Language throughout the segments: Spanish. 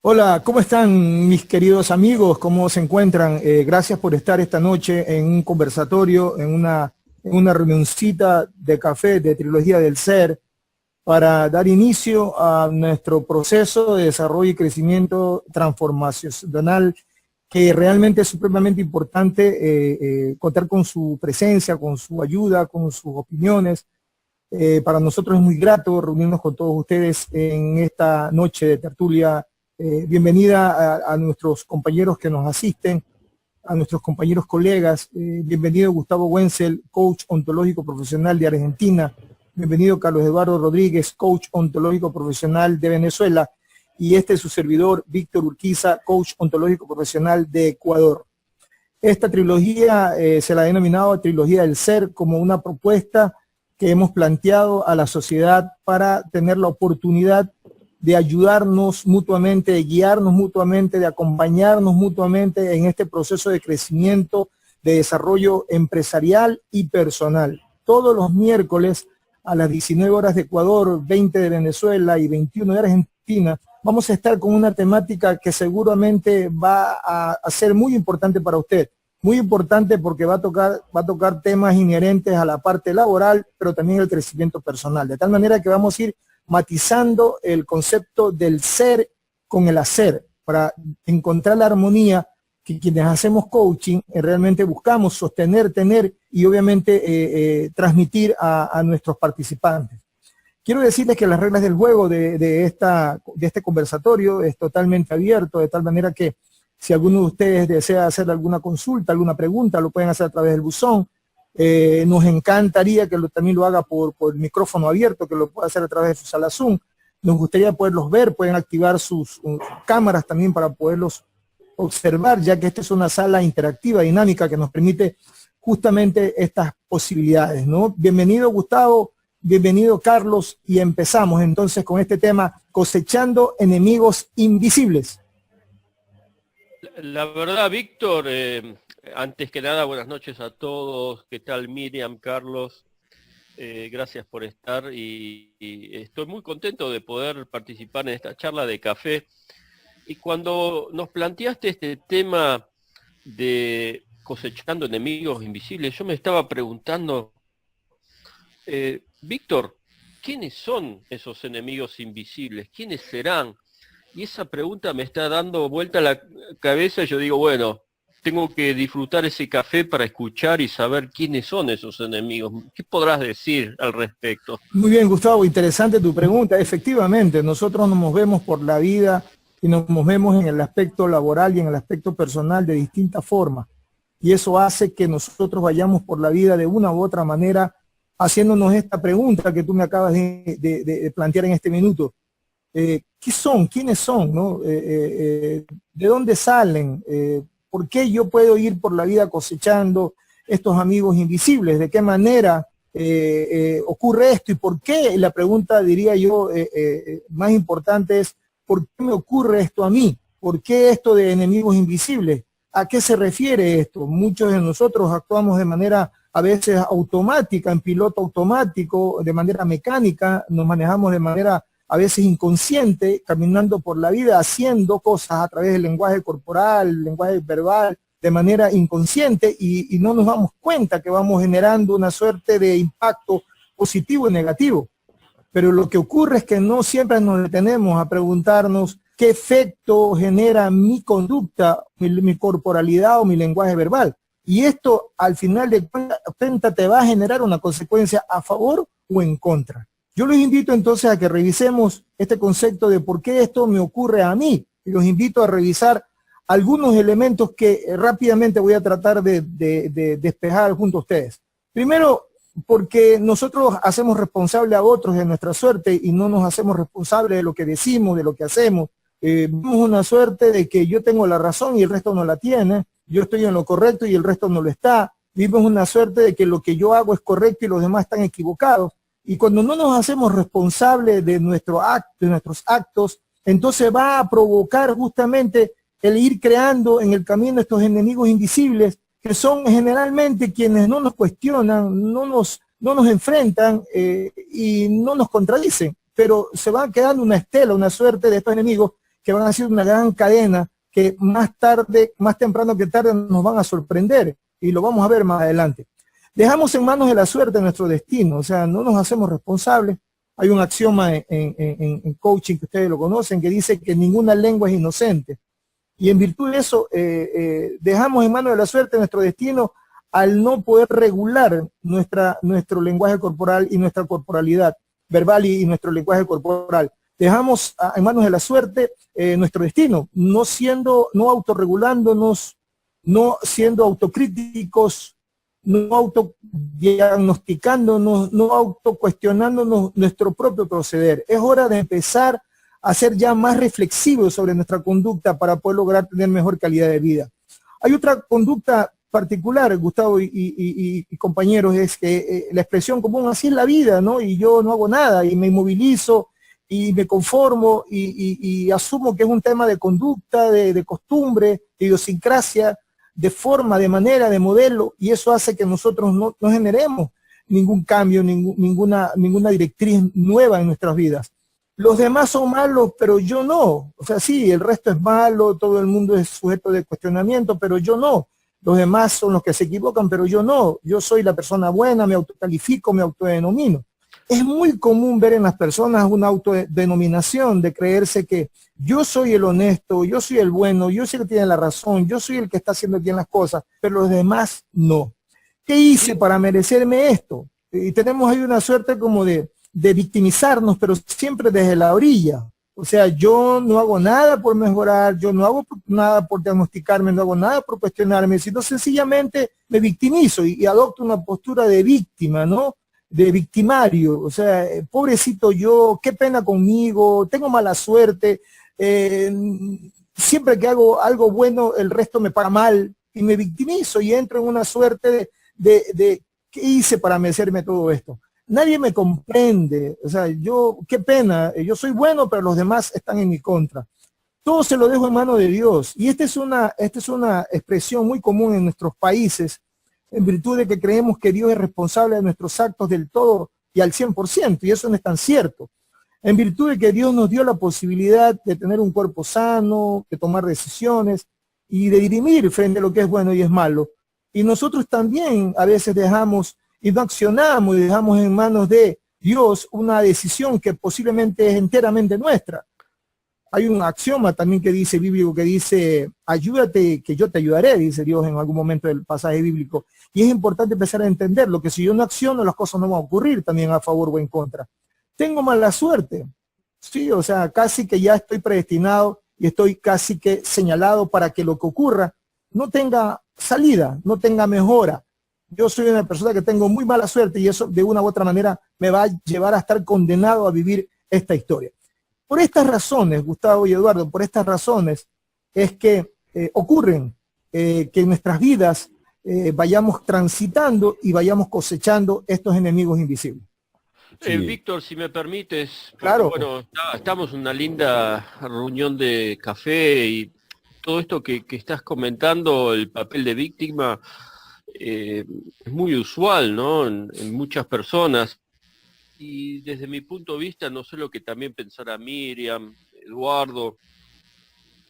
Hola, ¿cómo están mis queridos amigos? ¿Cómo se encuentran? Gracias por estar esta noche en un conversatorio, en una reunioncita de café de Trilogía del Ser para dar inicio a nuestro proceso de desarrollo y crecimiento transformacional, que realmente es supremamente importante contar con su presencia, con su ayuda, con sus opiniones. Para nosotros es muy grato reunirnos con todos ustedes en esta noche de tertulia. Bienvenida a nuestros compañeros que nos asisten, a nuestros compañeros colegas. Bienvenido Gustavo Wenzel, coach ontológico profesional de Argentina. Bienvenido Carlos Eduardo Rodríguez, coach ontológico profesional de Venezuela. Y este es su servidor, Víctor Urquiza, coach ontológico profesional de Ecuador. Esta trilogía se la ha denominado Trilogía del Ser como una propuesta que hemos planteado a la sociedad para tener la oportunidad de ayudarnos mutuamente, de guiarnos mutuamente, de acompañarnos mutuamente en este proceso de crecimiento, de desarrollo empresarial y personal. Todos los miércoles a las 19 horas de Ecuador, 20 de Venezuela y 21 de Argentina, vamos a estar con una temática que seguramente va a ser muy importante para usted. Muy importante porque va a tocar temas inherentes a la parte laboral, pero también el crecimiento personal. De tal manera que vamos a ir matizando el concepto del ser con el hacer, para encontrar la armonía que quienes hacemos coaching realmente buscamos sostener, tener y obviamente transmitir a nuestros participantes. Quiero decirles que las reglas del juego de este conversatorio es totalmente abierto, de tal manera que si alguno de ustedes desea hacer alguna consulta, alguna pregunta, lo pueden hacer a través del buzón. Nos encantaría que también lo haga por el micrófono abierto, que lo pueda hacer a través de su sala Zoom. Nos gustaría poderlos ver, pueden activar sus cámaras también para poderlos observar, ya que esta es una sala interactiva, dinámica, que nos permite justamente estas posibilidades, ¿no? Bienvenido Gustavo, bienvenido Carlos, y empezamos entonces con este tema, cosechando enemigos invisibles. La verdad, Víctor, antes que nada, buenas noches a todos. ¿Qué tal, Miriam, Carlos? Gracias por estar y estoy muy contento de poder participar en esta charla de café. Y cuando nos planteaste este tema de cosechando enemigos invisibles, yo me estaba preguntando, Víctor, ¿quiénes son esos enemigos invisibles? ¿Quiénes serán? Y esa pregunta me está dando vuelta a la cabeza y yo digo, bueno, tengo que disfrutar ese café para escuchar y saber quiénes son esos enemigos. ¿Qué podrás decir al respecto? Muy bien, Gustavo, interesante tu pregunta. Efectivamente, nosotros nos movemos por la vida y nos movemos en el aspecto laboral y en el aspecto personal de distintas formas. Y eso hace que nosotros vayamos por la vida de una u otra manera haciéndonos esta pregunta que tú me acabas de plantear en este minuto. ¿Qué son? ¿Quiénes son? ¿No? ¿De dónde salen? ¿Por qué yo puedo ir por la vida cosechando estos amigos invisibles? ¿De qué manera ocurre esto? ¿Y por qué? La pregunta, diría yo, más importante es, ¿por qué me ocurre esto a mí? ¿Por qué esto de enemigos invisibles? ¿A qué se refiere esto? Muchos de nosotros actuamos de manera a veces automática, en piloto automático, de manera mecánica, nos manejamos de manera a veces inconsciente, caminando por la vida, haciendo cosas a través del lenguaje corporal, lenguaje verbal, de manera inconsciente y no nos damos cuenta que vamos generando una suerte de impacto positivo y negativo. Pero lo que ocurre es que no siempre nos detenemos a preguntarnos qué efecto genera mi conducta, mi corporalidad o mi lenguaje verbal. Y esto, al final de cuentas, te va a generar una consecuencia a favor o en contra. Yo los invito entonces a que revisemos este concepto de por qué esto me ocurre a mí. Y los invito a revisar algunos elementos que rápidamente voy a tratar de despejar junto a ustedes. Primero, porque nosotros hacemos responsable a otros de nuestra suerte y no nos hacemos responsables de lo que decimos, de lo que hacemos. Vemos una suerte de que yo tengo la razón y el resto no la tiene. Yo estoy en lo correcto y el resto no lo está. Vivimos una suerte de que lo que yo hago es correcto y los demás están equivocados. Y cuando no nos hacemos responsables de nuestros actos, entonces va a provocar justamente el ir creando en el camino estos enemigos invisibles, que son generalmente quienes no nos cuestionan, no nos enfrentan y no nos contradicen, pero se va quedando una estela, una suerte de estos enemigos que van a ser una gran cadena que más tarde, más temprano que tarde nos van a sorprender y lo vamos a ver más adelante. Dejamos en manos de la suerte nuestro destino, o sea, no nos hacemos responsables. Hay un axioma en coaching que ustedes lo conocen que dice que ninguna lengua es inocente. Y en virtud de eso, dejamos en manos de la suerte nuestro destino al no poder regular nuestro lenguaje corporal y nuestra corporalidad verbal y nuestro lenguaje corporal. Dejamos en manos de la suerte nuestro destino, no autorregulándonos, no siendo autocríticos, no autodiagnosticándonos, no autocuestionándonos nuestro propio proceder. Es hora de empezar a ser ya más reflexivos sobre nuestra conducta para poder lograr tener mejor calidad de vida. Hay otra conducta particular, Gustavo y compañeros, es que la expresión común, así es la vida, ¿no? Y yo no hago nada y me inmovilizo y me conformo y asumo que es un tema de conducta, de costumbre, de idiosincrasia, de forma, de manera, de modelo, y eso hace que nosotros no generemos ningún cambio, ninguna directriz nueva en nuestras vidas. Los demás son malos, pero yo no. O sea, sí, el resto es malo, todo el mundo es sujeto de cuestionamiento, pero yo no. Los demás son los que se equivocan, pero yo no. Yo soy la persona buena, me autocalifico, me autodenomino. Es muy común ver en las personas una autodenominación de creerse que yo soy el honesto, yo soy el bueno, yo soy el que tiene la razón, yo soy el que está haciendo bien las cosas, pero los demás no. ¿Qué hice para merecerme esto? Y tenemos ahí una suerte como de victimizarnos, pero siempre desde la orilla. O sea, yo no hago nada por mejorar, yo no hago nada por diagnosticarme, no hago nada por cuestionarme, sino sencillamente me victimizo y adopto una postura de víctima, ¿no? De victimario, o sea, pobrecito yo, qué pena conmigo, tengo mala suerte, siempre que hago algo bueno el resto me paga mal y me victimizo y entro en una suerte de ¿qué hice para merecerme todo esto? Nadie me comprende, o sea, yo, qué pena, yo soy bueno pero los demás están en mi contra. Todo se lo dejo en manos de Dios y esta es una expresión muy común en nuestros países, en virtud de que creemos que Dios es responsable de nuestros actos del todo y al 100%, y eso no es tan cierto. En virtud de que Dios nos dio la posibilidad de tener un cuerpo sano, de tomar decisiones y de dirimir frente a lo que es bueno y es malo. Y nosotros también a veces dejamos y no accionamos y dejamos en manos de Dios una decisión que posiblemente es enteramente nuestra. Hay un axioma también que dice, bíblico, que dice, ayúdate que yo te ayudaré, dice Dios en algún momento del pasaje bíblico. Y es importante empezar a entenderlo, que si yo no acciono, las cosas no van a ocurrir también a favor o en contra. Tengo mala suerte, sí, o sea, casi que ya estoy predestinado y estoy casi que señalado para que lo que ocurra no tenga salida, no tenga mejora. Yo soy una persona que tengo muy mala suerte y eso de una u otra manera me va a llevar a estar condenado a vivir esta historia. Por estas razones, Gustavo y Eduardo, por estas razones es que ocurren que en nuestras vidas vayamos transitando y vayamos cosechando estos enemigos invisibles. Sí. Víctor, si me permites, claro. Bueno, estamos en una linda reunión de café y todo esto que estás comentando, el papel de víctima, es muy usual, ¿no? En muchas personas. Y desde mi punto de vista, no sé lo que también pensará Miriam, Eduardo,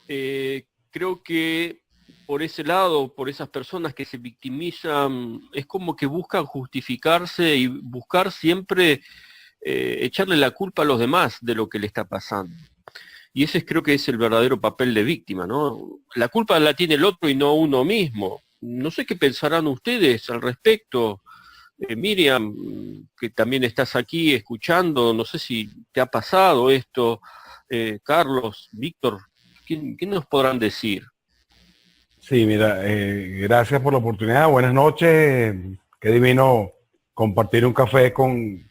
creo que por ese lado, por esas personas que se victimizan, es como que buscan justificarse y buscar siempre echarle la culpa a los demás de lo que le está pasando. Y ese creo que es el verdadero papel de víctima, ¿no? La culpa la tiene el otro y no uno mismo. No sé qué pensarán ustedes al respecto. Miriam, que también estás aquí escuchando, no sé si te ha pasado esto. Carlos, Víctor, ¿qué nos podrán decir? Sí, mira, gracias por la oportunidad. Buenas noches. Qué divino compartir un café con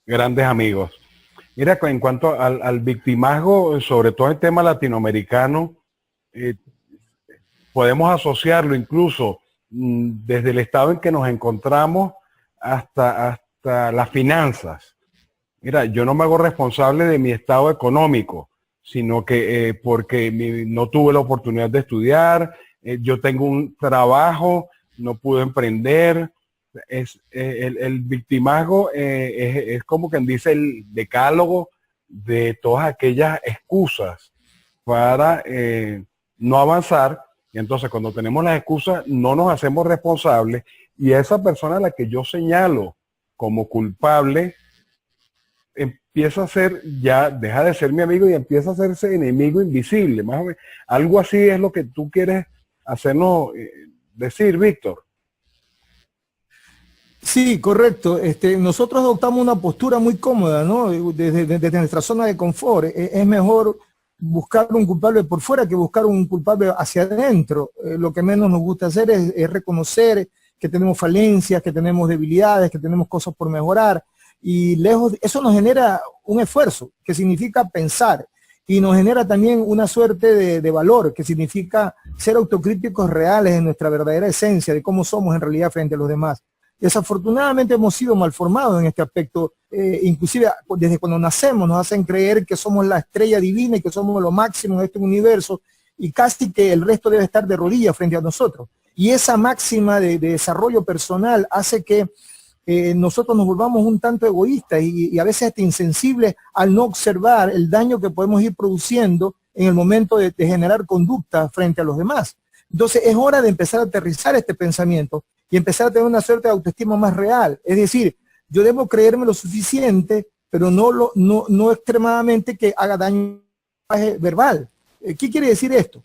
grandes amigos. Mira, en cuanto al victimazgo, sobre todo el tema latinoamericano, podemos asociarlo incluso desde el estado en que nos encontramos hasta las finanzas. Mira, yo no me hago responsable de mi estado económico, sino que porque no tuve la oportunidad de estudiar, yo tengo un trabajo, no pude emprender. El victimazgo es como quien dice el decálogo de todas aquellas excusas para no avanzar. Y entonces cuando tenemos las excusas no nos hacemos responsables, y a esa persona a la que yo señalo como culpable empieza a ser, ya deja de ser mi amigo y empieza a hacerse enemigo invisible. Más o menos, algo así es lo que tú quieres hacernos decir, Víctor. Sí, correcto. Nosotros adoptamos una postura muy cómoda, ¿no? Desde nuestra zona de confort. Es mejor buscar un culpable por fuera que buscar un culpable hacia adentro. Lo que menos nos gusta hacer es reconocer que tenemos falencias, que tenemos debilidades, que tenemos cosas por mejorar. Y eso nos genera un esfuerzo, que significa pensar. Y nos genera también una suerte de valor, que significa ser autocríticos reales en nuestra verdadera esencia, de cómo somos en realidad frente a los demás. Desafortunadamente hemos sido mal formados en este aspecto, inclusive desde cuando nacemos nos hacen creer que somos la estrella divina y que somos lo máximo en este universo, y casi que el resto debe estar de rodillas frente a nosotros. Y esa máxima de desarrollo personal hace que nosotros nos volvamos un tanto egoístas y a veces hasta insensibles al no observar el daño que podemos ir produciendo en el momento de generar conducta frente a los demás. Entonces es hora de empezar a aterrizar este pensamiento y empezar a tener una suerte de autoestima más real. Es decir, yo debo creerme lo suficiente, pero no extremadamente que haga daño verbal. ¿Qué quiere decir esto?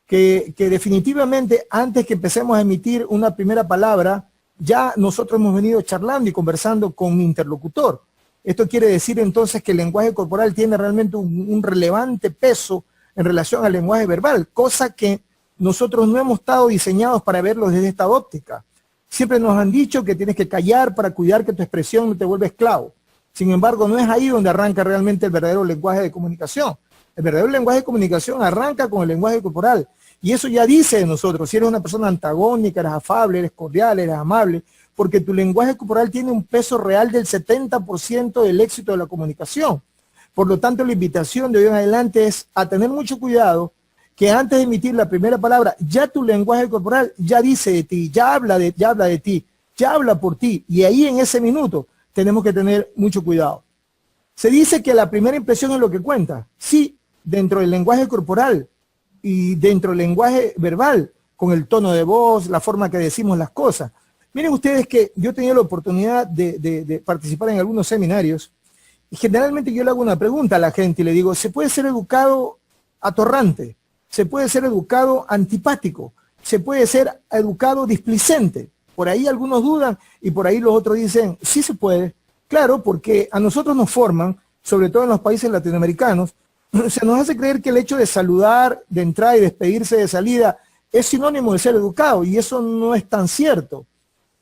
Que definitivamente antes que empecemos a emitir una primera palabra, ya nosotros hemos venido charlando y conversando con mi interlocutor. Esto quiere decir entonces que el lenguaje corporal tiene realmente un relevante peso en relación al lenguaje verbal, cosa que nosotros no hemos estado diseñados para verlo desde esta óptica. Siempre nos han dicho que tienes que callar para cuidar que tu expresión no te vuelva esclavo. Sin embargo, no es ahí donde arranca realmente el verdadero lenguaje de comunicación. El verdadero lenguaje de comunicación arranca con el lenguaje corporal. Y eso ya dice de nosotros, si eres una persona antagónica, eres afable, eres cordial, eres amable, porque tu lenguaje corporal tiene un peso real del 70% del éxito de la comunicación. Por lo tanto, la invitación de hoy en adelante es a tener mucho cuidado, que antes de emitir la primera palabra, ya tu lenguaje corporal ya dice de ti, ya habla de ti, ya habla por ti. Y ahí en ese minuto tenemos que tener mucho cuidado. Se dice que la primera impresión es lo que cuenta. Sí, dentro del lenguaje corporal y dentro del lenguaje verbal, con el tono de voz, la forma que decimos las cosas. Miren ustedes que yo he tenido la oportunidad de participar en algunos seminarios y generalmente yo le hago una pregunta a la gente y le digo, ¿se puede ser educado atorrante? ¿Se puede ser educado antipático? ¿Se puede ser educado displicente? Por ahí algunos dudan y por ahí los otros dicen, sí se puede. Claro, porque a nosotros nos forman, sobre todo en los países latinoamericanos, se nos hace creer que el hecho de saludar, de entrar y despedirse de salida es sinónimo de ser educado, y eso no es tan cierto,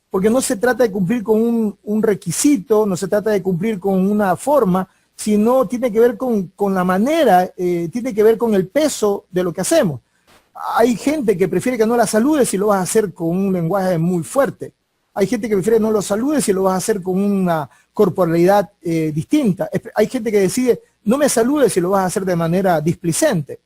porque no se trata de cumplir con un requisito, no se trata de cumplir con una forma, sino tiene que ver con la manera, tiene que ver con el peso de lo que hacemos. Hay gente que prefiere que no la saludes si lo vas a hacer con un lenguaje muy fuerte. Hay gente que prefiere no lo saludes si lo vas a hacer con una corporalidad distinta. Hay gente que decide, no me saludes si lo vas a hacer de manera displicente.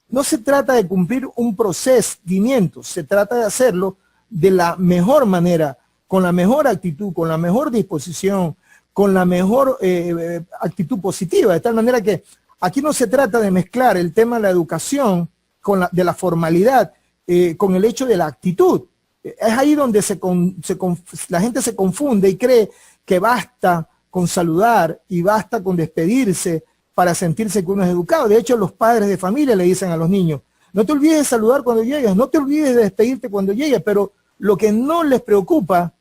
No se trata de cumplir un procedimiento, se trata de hacerlo de la mejor manera, con la mejor actitud, con la mejor disposición, con la mejor actitud positiva, de tal manera que aquí no se trata de mezclar el tema de la educación de la formalidad con el hecho de la actitud. Es ahí donde la gente se confunde y cree que basta con saludar y basta con despedirse para sentirse que uno es educado. De hecho, los padres de familia le dicen a los niños, no te olvides de saludar cuando llegues, no te olvides de despedirte cuando llegues, pero lo que no les preocupa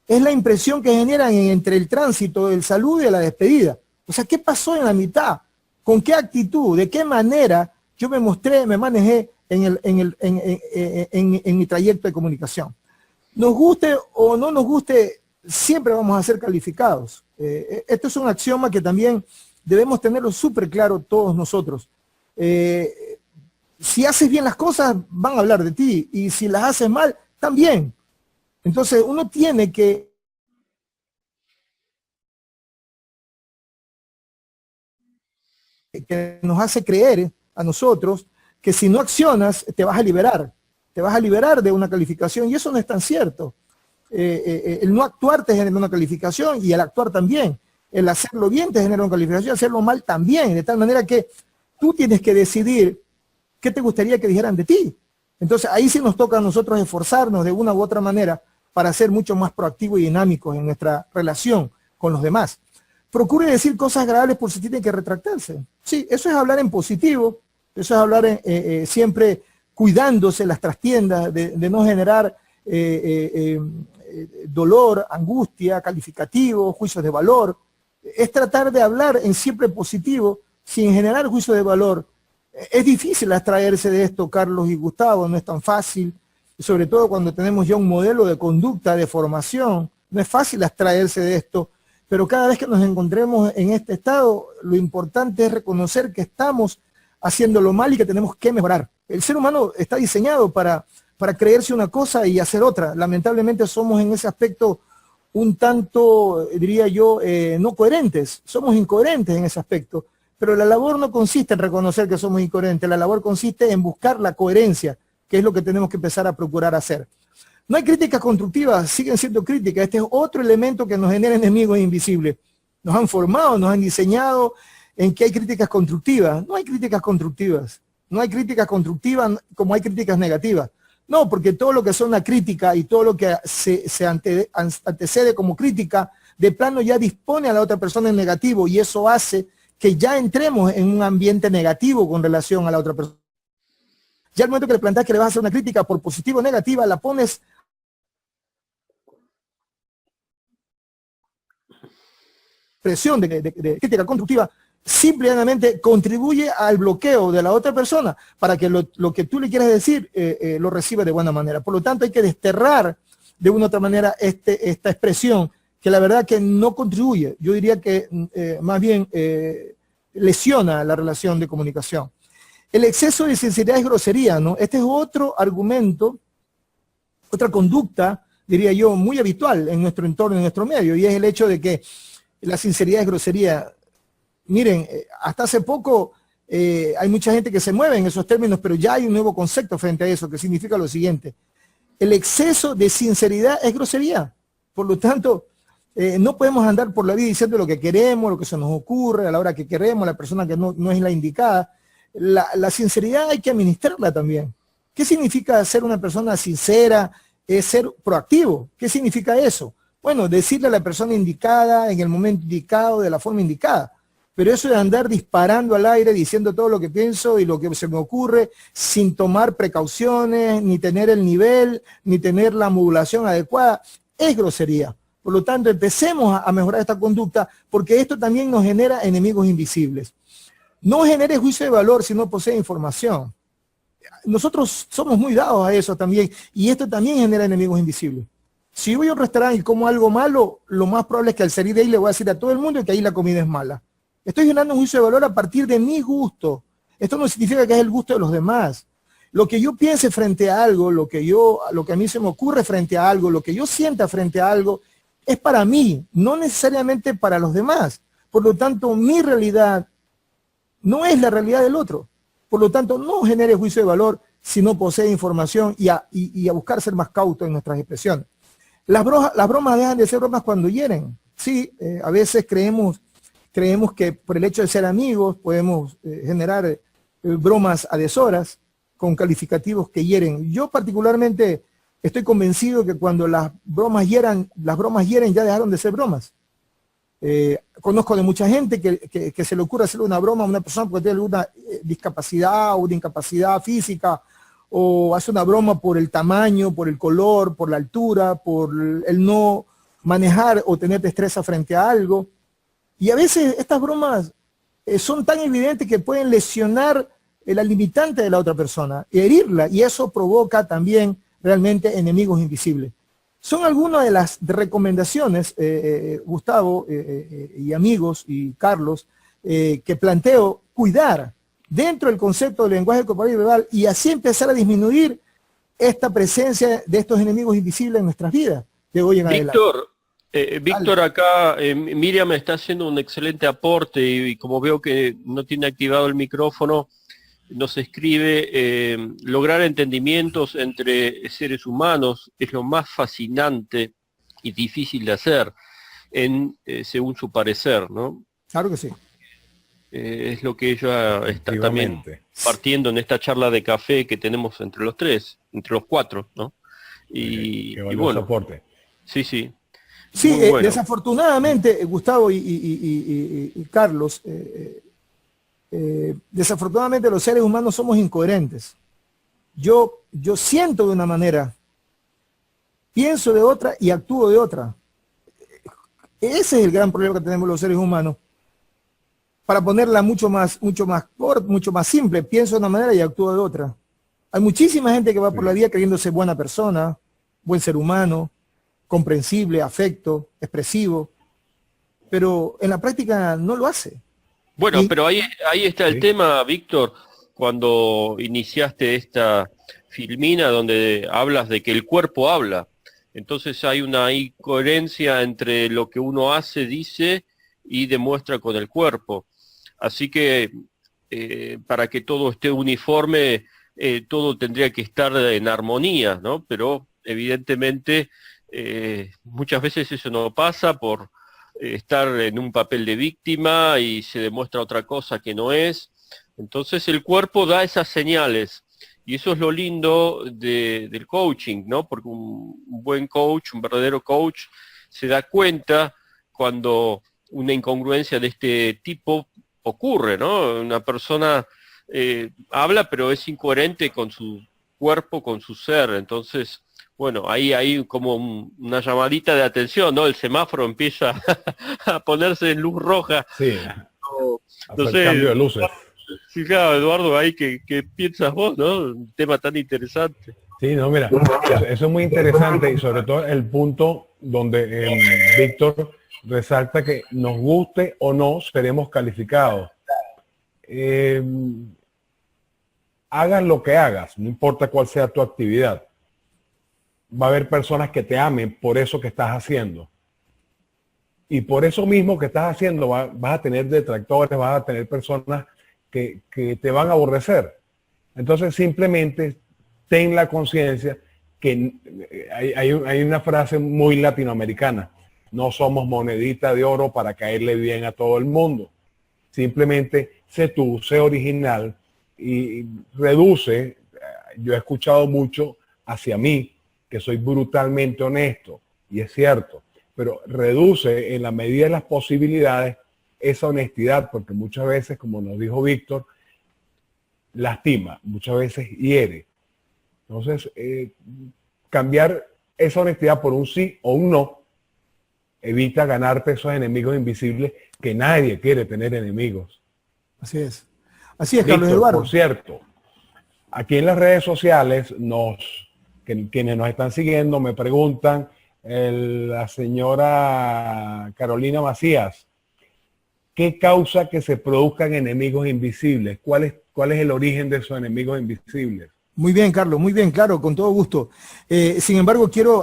es la impresión que generan entre el tránsito del saludo y de la despedida. O sea, ¿qué pasó en la mitad? ¿Con qué actitud? ¿De qué manera yo me manejé en mi trayecto de comunicación? Nos guste o no nos guste, siempre vamos a ser calificados. Esto es un axioma que también debemos tenerlo súper claro todos nosotros. Si haces bien las cosas, van a hablar de ti, y si las haces mal, también. Entonces uno tiene que nos hace creer a nosotros que si no accionas te vas a liberar de una calificación, y eso no es tan cierto. El no actuar te genera una calificación, y el actuar también. El hacerlo bien te genera una calificación, hacerlo mal también, de tal manera que tú tienes que decidir ¿Qué te gustaría que dijeran de ti? Entonces ahí sí nos toca a nosotros esforzarnos de una u otra manera para ser mucho más proactivos y dinámicos en nuestra relación con los demás. Procure decir cosas agradables por si tienen que retractarse. Sí, eso es hablar en positivo, eso es hablar siempre cuidándose las trastiendas, de no generar dolor, angustia, calificativos, juicios de valor. Es tratar de hablar en siempre positivo, sin generar juicios de valor. Es difícil abstraerse de esto, Carlos y Gustavo, no es tan fácil, sobre todo cuando tenemos ya un modelo de conducta, de formación, no es fácil abstraerse de esto, pero cada vez que nos encontremos en este estado, lo importante es reconocer que estamos haciéndolo mal y que tenemos que mejorar. El ser humano está diseñado para creerse una cosa y hacer otra. Lamentablemente somos en ese aspecto un tanto, diría yo, no coherentes, somos incoherentes en ese aspecto, pero la labor no consiste en reconocer que somos incoherentes, la labor consiste en buscar la coherencia, que es lo que tenemos que empezar a procurar hacer. No hay críticas constructivas, siguen siendo críticas, este es otro elemento que nos genera enemigos invisibles. Nos han formado, nos han diseñado en que hay críticas constructivas, no hay críticas constructivas, no hay críticas constructivas como hay críticas negativas. No, porque todo lo que es una crítica y todo lo que se antecede como crítica, de plano ya dispone a la otra persona en negativo y eso hace que ya entremos en un ambiente negativo con relación a la otra persona. Ya al momento que le planteas que le vas a hacer una crítica por positiva o negativa, la pones presión de crítica constructiva, simplemente contribuye al bloqueo de la otra persona para que lo que tú le quieras decir lo reciba de buena manera. Por lo tanto, hay que desterrar de una u otra manera esta expresión que la verdad que no contribuye. Yo diría que más bien lesiona la relación de comunicación. El exceso de sinceridad es grosería, ¿no? Este es otro argumento, otra conducta, diría yo, muy habitual en nuestro entorno, en nuestro medio, y es el hecho de que la sinceridad es grosería. Miren, hasta hace poco hay mucha gente que se mueve en esos términos, pero ya hay un nuevo concepto frente a eso, que significa lo siguiente. El exceso de sinceridad es grosería. Por lo tanto, no podemos andar por la vida diciendo lo que queremos, lo que se nos ocurre, a la hora que queremos, la persona que no es la indicada. La sinceridad hay que administrarla también. ¿Qué significa ser una persona sincera? Es ser proactivo. ¿Qué significa eso? Bueno, decirle a la persona indicada, en el momento indicado, de la forma indicada. Pero eso de andar disparando al aire, diciendo todo lo que pienso y lo que se me ocurre, sin tomar precauciones, ni tener el nivel, ni tener la modulación adecuada, es grosería. Por lo tanto, empecemos a mejorar esta conducta, porque esto también nos genera enemigos invisibles. No genere juicio de valor si no posee información. Nosotros somos muy dados a eso también, y esto también genera enemigos invisibles. Si voy a un restaurante y como algo malo, lo más probable es que al salir de ahí le voy a decir a todo el mundo que ahí la comida es mala. Estoy generando un juicio de valor a partir de mi gusto. Esto no significa que es el gusto de los demás. Lo que yo piense frente a algo, lo que a mí se me ocurre frente a algo, lo que yo sienta frente a algo, es para mí, no necesariamente para los demás. Por lo tanto, mi realidad no es la realidad del otro. Por lo tanto, no genere juicio de valor si no posee información y a buscar ser más cauto en nuestras expresiones. Las bromas dejan de ser bromas cuando hieren. Sí, a veces creemos que por el hecho de ser amigos podemos generar bromas a deshoras con calificativos que hieren. Yo particularmente estoy convencido que cuando las bromas hieren ya dejaron de ser bromas. Conozco de mucha gente que se le ocurre hacerle una broma a una persona porque tiene alguna discapacidad o una incapacidad física, o hace una broma por el tamaño, por el color, por la altura, por el no manejar o tener destreza frente a algo. Y a veces estas bromas son tan evidentes que pueden lesionar la limitante de la otra persona, herirla, y eso provoca también realmente enemigos invisibles. Son algunas de las recomendaciones, Gustavo y amigos y Carlos, que planteo cuidar dentro del concepto del lenguaje corporal y verbal, y así empezar a disminuir esta presencia de estos enemigos invisibles en nuestras vidas de hoy en adelante. Víctor, acá Miriam está haciendo un excelente aporte y como veo que no tiene activado el micrófono, nos escribe, lograr entendimientos entre seres humanos es lo más fascinante y difícil de hacer, según su parecer, ¿no? Claro que sí. Es lo que ella está también partiendo en esta charla de café que tenemos entre los tres, entre los cuatro, ¿no? Y bueno, soporte. Sí, sí. Sí, bueno. Desafortunadamente, Gustavo y Carlos, desafortunadamente los seres humanos somos incoherentes. Yo siento de una manera, pienso de otra y actúo de otra. Ese es el gran problema que tenemos los seres humanos. Para ponerla mucho más simple, pienso de una manera y actúo de otra. Hay muchísima gente que va por la vida creyéndose buena persona, buen ser humano, comprensible, afecto, expresivo, pero en la práctica no lo hace. Bueno, pero ahí está el tema, Víctor, cuando iniciaste esta filmina donde hablas de que el cuerpo habla. Entonces hay una incoherencia entre lo que uno hace, dice y demuestra con el cuerpo. Así que para que todo esté uniforme, todo tendría que estar en armonía, ¿no? Pero evidentemente muchas veces eso no pasa por estar en un papel de víctima y se demuestra otra cosa que no es. Entonces el cuerpo da esas señales y eso es lo lindo del coaching, ¿no? Porque un buen coach, un verdadero coach, se da cuenta cuando una incongruencia de este tipo ocurre, ¿no? Una persona habla pero es incoherente con su cuerpo, con su ser. Entonces, bueno, ahí hay como una llamadita de atención, ¿no? El semáforo empieza a ponerse en luz roja. Sí, entonces, cambio de luces. Sí, claro, Eduardo, ahí ¿qué piensas vos, no? Un tema tan interesante. Sí, no, mira, eso es muy interesante y sobre todo el punto donde Víctor resalta que nos guste o no, seremos calificados. Hagas lo que hagas, no importa cuál sea tu actividad. Va a haber personas que te amen por eso que estás haciendo. Y por eso mismo que estás haciendo vas a tener detractores, vas a tener personas que te van a aborrecer. Entonces simplemente ten la conciencia que hay una frase muy latinoamericana: no somos monedita de oro para caerle bien a todo el mundo. Simplemente sé tú, sé original y reduce. Yo he escuchado mucho hacia mí que soy brutalmente honesto, y es cierto, pero reduce en la medida de las posibilidades esa honestidad, porque muchas veces, como nos dijo Víctor, lastima, muchas veces hiere. Entonces, cambiar esa honestidad por un sí o un no evita ganarte esos enemigos invisibles, que nadie quiere tener enemigos. Así es, Carlos Eduardo. Por cierto, aquí en las redes sociales, quienes nos están siguiendo me preguntan, la señora Carolina Macías, ¿qué causa que se produzcan enemigos invisibles? ¿Cuál es el origen de esos enemigos invisibles? Muy bien, Carlos, muy bien, claro, con todo gusto. Sin embargo, quiero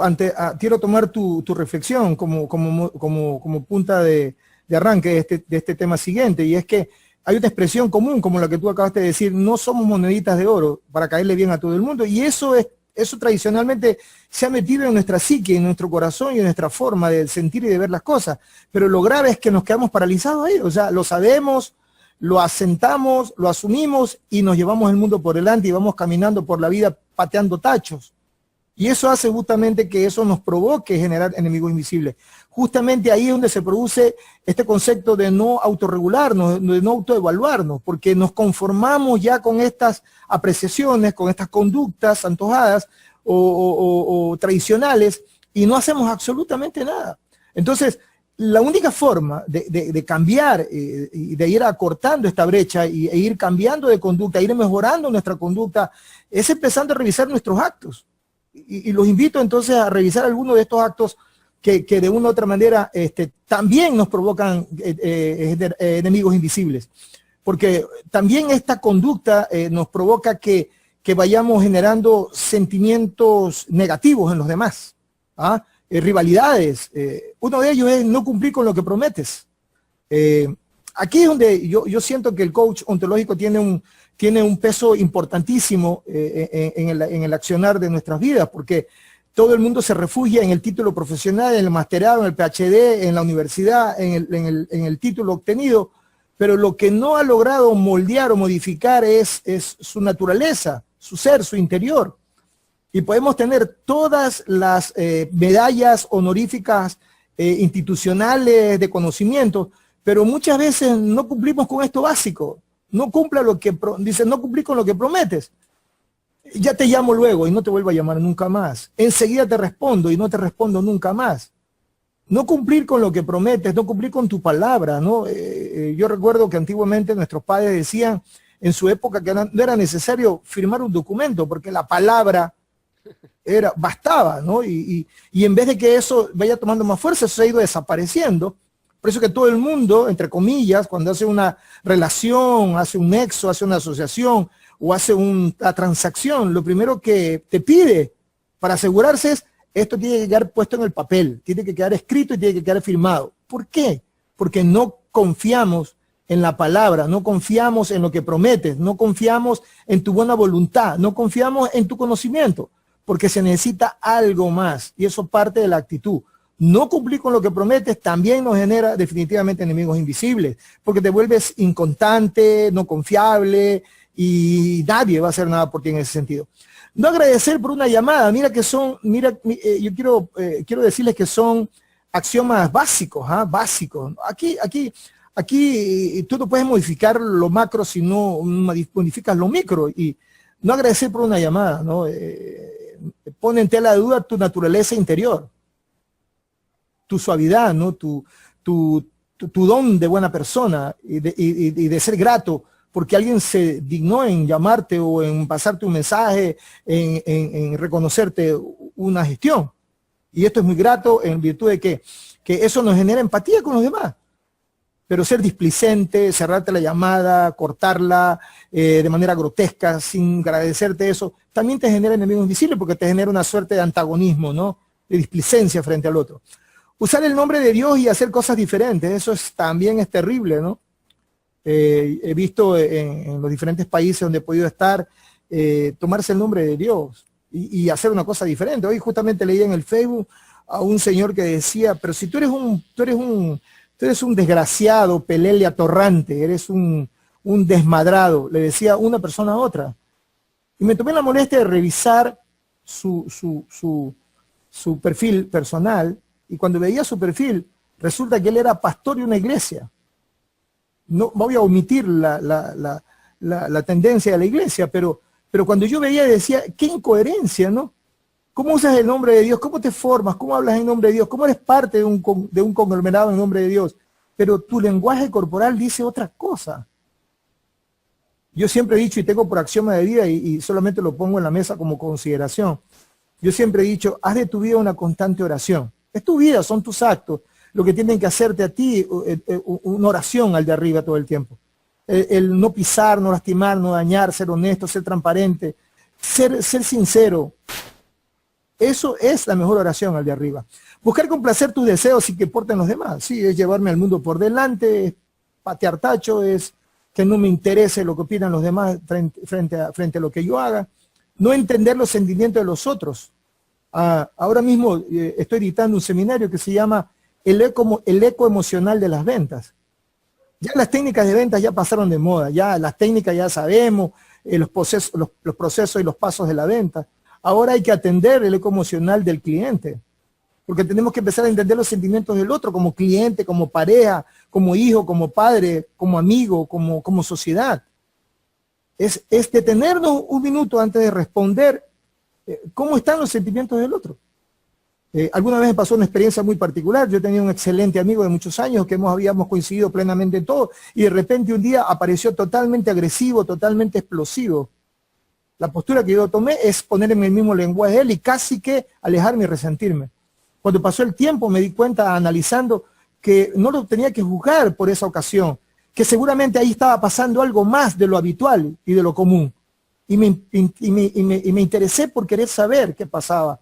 tomar tu reflexión como punta de arranque de este tema siguiente, y es que hay una expresión común, como la que tú acabaste de decir: no somos moneditas de oro para caerle bien a todo el mundo, y eso tradicionalmente se ha metido en nuestra psique, en nuestro corazón y en nuestra forma de sentir y de ver las cosas. Pero lo grave es que nos quedamos paralizados ahí. O sea, lo sabemos, lo asentamos, lo asumimos y nos llevamos el mundo por delante y vamos caminando por la vida pateando tachos. Y eso hace justamente que eso nos provoque generar enemigos invisibles. Justamente ahí es donde se produce este concepto de no autorregularnos, de no autoevaluarnos, porque nos conformamos ya con estas apreciaciones, con estas conductas antojadas o tradicionales, y no hacemos absolutamente nada. Entonces, la única forma de cambiar y de ir acortando esta brecha e ir cambiando de conducta, ir mejorando nuestra conducta, es empezando a revisar nuestros actos. Y los invito entonces a revisar algunos de estos actos que de una u otra manera también nos provocan enemigos invisibles. Porque también esta conducta nos provoca que vayamos generando sentimientos negativos en los demás, rivalidades. Uno de ellos es no cumplir con lo que prometes. Aquí es donde yo siento que el coach ontológico tiene un peso importantísimo en el accionar de nuestras vidas, porque todo el mundo se refugia en el título profesional, en el masterado, en el PhD, en la universidad, en el título obtenido, pero lo que no ha logrado moldear o modificar es su naturaleza, su ser, su interior. Y podemos tener todas las medallas honoríficas institucionales de conocimiento, pero muchas veces no cumplimos con esto básico. No cumpla lo que dice, no cumplí con lo que prometes. Ya te llamo luego y no te vuelvo a llamar nunca más. Enseguida te respondo y no te respondo nunca más. No cumplir con lo que prometes, no cumplir con tu palabra, ¿no? Yo recuerdo que antiguamente nuestros padres decían en su época que no era necesario firmar un documento porque la palabra bastaba, ¿no? Y en vez de que eso vaya tomando más fuerza, eso se ha ido desapareciendo. Por eso que todo el mundo, entre comillas, cuando hace una relación, hace un nexo, hace una asociación o hace una transacción, lo primero que te pide para asegurarse es: esto tiene que quedar puesto en el papel, tiene que quedar escrito y tiene que quedar firmado. ¿Por qué? Porque no confiamos en la palabra, no confiamos en lo que prometes, no confiamos en tu buena voluntad, no confiamos en tu conocimiento, porque se necesita algo más, y eso parte de la actitud. No cumplir con lo que prometes también nos genera definitivamente enemigos invisibles, porque te vuelves inconstante, no confiable, y nadie va a hacer nada por ti en ese sentido. No agradecer por una llamada, yo quiero decirles que son axiomas básicos, básicos. Aquí tú no puedes modificar lo macro si no modificas lo micro, y no agradecer por una llamada, ¿no? Pone en tela de duda tu naturaleza interior, tu suavidad, ¿no? Tu don de buena persona y de ser grato porque alguien se dignó en llamarte o en pasarte un mensaje, en reconocerte una gestión. Y esto es muy grato en virtud de que eso nos genera empatía con los demás. Pero ser displicente, cerrarte la llamada, cortarla de manera grotesca, sin agradecerte eso, también te genera enemigos invisibles porque te genera una suerte de antagonismo, ¿no? De displicencia frente al otro. Usar el nombre de Dios y hacer cosas diferentes, eso también es terrible, ¿no? He visto en los diferentes países donde he podido estar, tomarse el nombre de Dios y hacer una cosa diferente. Hoy justamente leí en el Facebook a un señor que decía: pero si tú eres un desgraciado, pelele atorrante, eres un desmadrado, le decía una persona a otra. Y me tomé la molestia de revisar su perfil personal, y cuando veía su perfil, resulta que él era pastor de una iglesia. No voy a omitir la tendencia de la iglesia, pero cuando yo veía decía: qué incoherencia, ¿no? ¿Cómo usas el nombre de Dios? ¿Cómo te formas? ¿Cómo hablas en nombre de Dios? ¿Cómo eres parte de un conglomerado en nombre de Dios? Pero tu lenguaje corporal dice otra cosa. Yo siempre he dicho, y tengo por axioma de vida, y solamente lo pongo en la mesa como consideración, yo siempre he dicho: haz de tu vida una constante oración. Es tu vida, son tus actos, lo que tienen que hacerte a ti una oración al de arriba todo el tiempo. El no pisar, no lastimar, no dañar, ser honesto, ser transparente, ser sincero. Eso es la mejor oración al de arriba. Buscar complacer tus deseos y que porten los demás. Sí, es llevarme al mundo por delante, es patear tacho, es que no me interese lo que opinan los demás frente a lo que yo haga. No entender los sentimientos de los otros. Ahora mismo estoy dictando un seminario que se llama el eco emocional de las ventas. Ya las técnicas de ventas ya pasaron de moda, ya las técnicas ya sabemos, los procesos y los pasos de la venta. Ahora hay que atender el eco emocional del cliente, porque tenemos que empezar a entender los sentimientos del otro como cliente, como pareja, como hijo, como padre, como amigo, como sociedad. Es detenernos un minuto antes de responder cómo están los sentimientos del otro. Alguna vez me pasó una experiencia muy particular. Yo tenía un excelente amigo de muchos años que habíamos coincidido plenamente en todo, y de repente un día apareció totalmente agresivo, totalmente explosivo. La postura que yo tomé es poner en el mismo lenguaje de él y casi que alejarme y resentirme. Cuando pasó el tiempo me di cuenta, analizando, que no lo tenía que juzgar por esa ocasión, que seguramente ahí estaba pasando algo más de lo habitual y de lo común. Y me interesé por querer saber qué pasaba.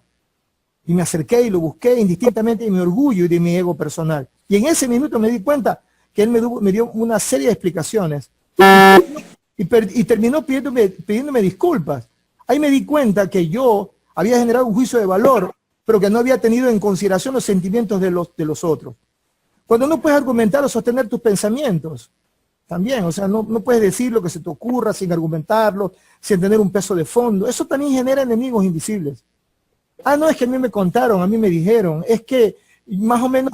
Y me acerqué y lo busqué indistintamente de mi orgullo y de mi ego personal. Y en ese minuto me di cuenta que él me dio una serie de explicaciones. Y terminó pidiéndome disculpas. Ahí me di cuenta que yo había generado un juicio de valor, pero que no había tenido en consideración los sentimientos de los otros. Cuando no puedes argumentar o sostener tus pensamientos, también, o sea, no puedes decir lo que se te ocurra sin argumentarlo, sin tener un peso de fondo. Eso también genera enemigos invisibles. Ah, no, es que a mí me contaron, a mí me dijeron, es que más o menos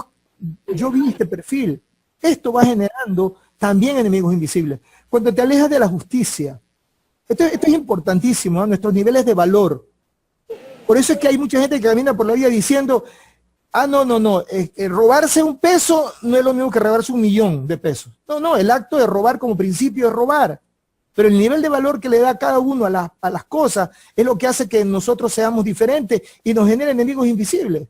yo vi este perfil. Esto va generando también enemigos invisibles. Cuando te alejas de la justicia, esto es importantísimo, ¿no? Nuestros niveles de valor. Por eso es que hay mucha gente que camina por la vida diciendo, ah, no, robarse un peso no es lo mismo que robarse 1.000.000 de pesos. No, el acto de robar como principio es robar. Pero el nivel de valor que le da cada uno a las cosas es lo que hace que nosotros seamos diferentes y nos genera enemigos invisibles.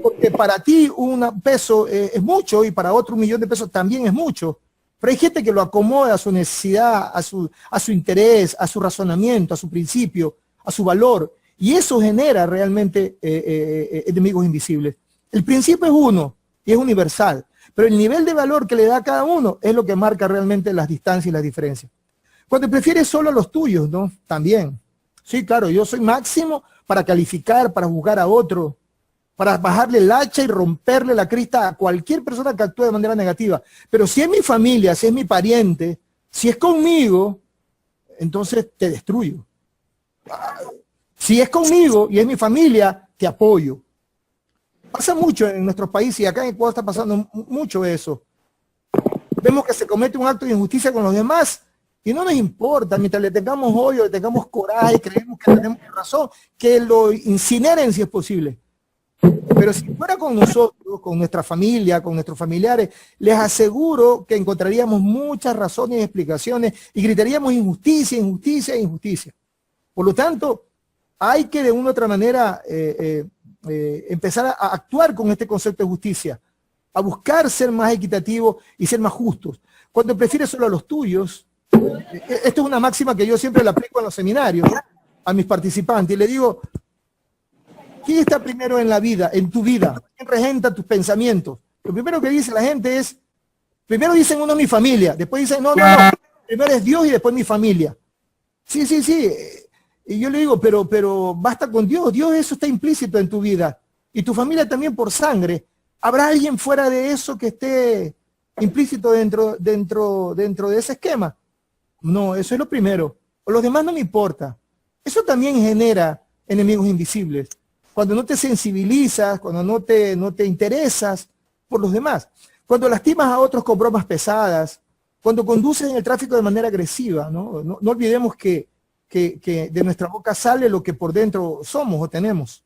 Porque para ti un peso es mucho y para otro 1.000.000 de pesos también es mucho. Pero hay gente que lo acomoda a su necesidad, a su interés, a su razonamiento, a su principio, a su valor. Y eso genera realmente enemigos invisibles. El principio es uno y es universal. Pero el nivel de valor que le da a cada uno es lo que marca realmente las distancias y las diferencias. Cuando prefieres solo a los tuyos, ¿no? También. Sí, claro, yo soy máximo para calificar, para juzgar a otro, para bajarle el hacha y romperle la crista a cualquier persona que actúe de manera negativa. Pero si es mi familia, si es mi pariente, si es conmigo, entonces te destruyo. Si es conmigo y es mi familia, te apoyo. Pasa mucho en nuestros países y acá en Ecuador está pasando mucho eso. Vemos que se comete un acto de injusticia con los demás y no nos importa, mientras le tengamos odio, le tengamos coraje, creemos que tenemos razón, que lo incineren si es posible. Pero si fuera con nosotros, con nuestra familia, con nuestros familiares, les aseguro que encontraríamos muchas razones y explicaciones y gritaríamos injusticia, injusticia, injusticia. Por lo tanto, hay que de una u otra manera empezar a actuar con este concepto de justicia, a buscar ser más equitativos y ser más justos. Cuando prefieres solo a los tuyos, esto es una máxima que yo siempre le aplico en los seminarios a mis participantes y le digo, ¿quién está primero en la vida, en tu vida? ¿Quién regenta tus pensamientos? Lo primero que dice la gente es, primero dicen uno mi familia, después dicen no, primero es Dios y después mi familia. Sí. Y yo le digo, pero basta con Dios, Dios eso está implícito en tu vida. Y tu familia también por sangre. ¿Habrá alguien fuera de eso que esté implícito dentro de ese esquema? No, eso es lo primero. Los demás no me importa. Eso también genera enemigos invisibles. Cuando no te sensibilizas, cuando no te interesas por los demás. Cuando lastimas a otros con bromas pesadas, cuando conduces en el tráfico de manera agresiva, no olvidemos que de nuestra boca sale lo que por dentro somos o tenemos.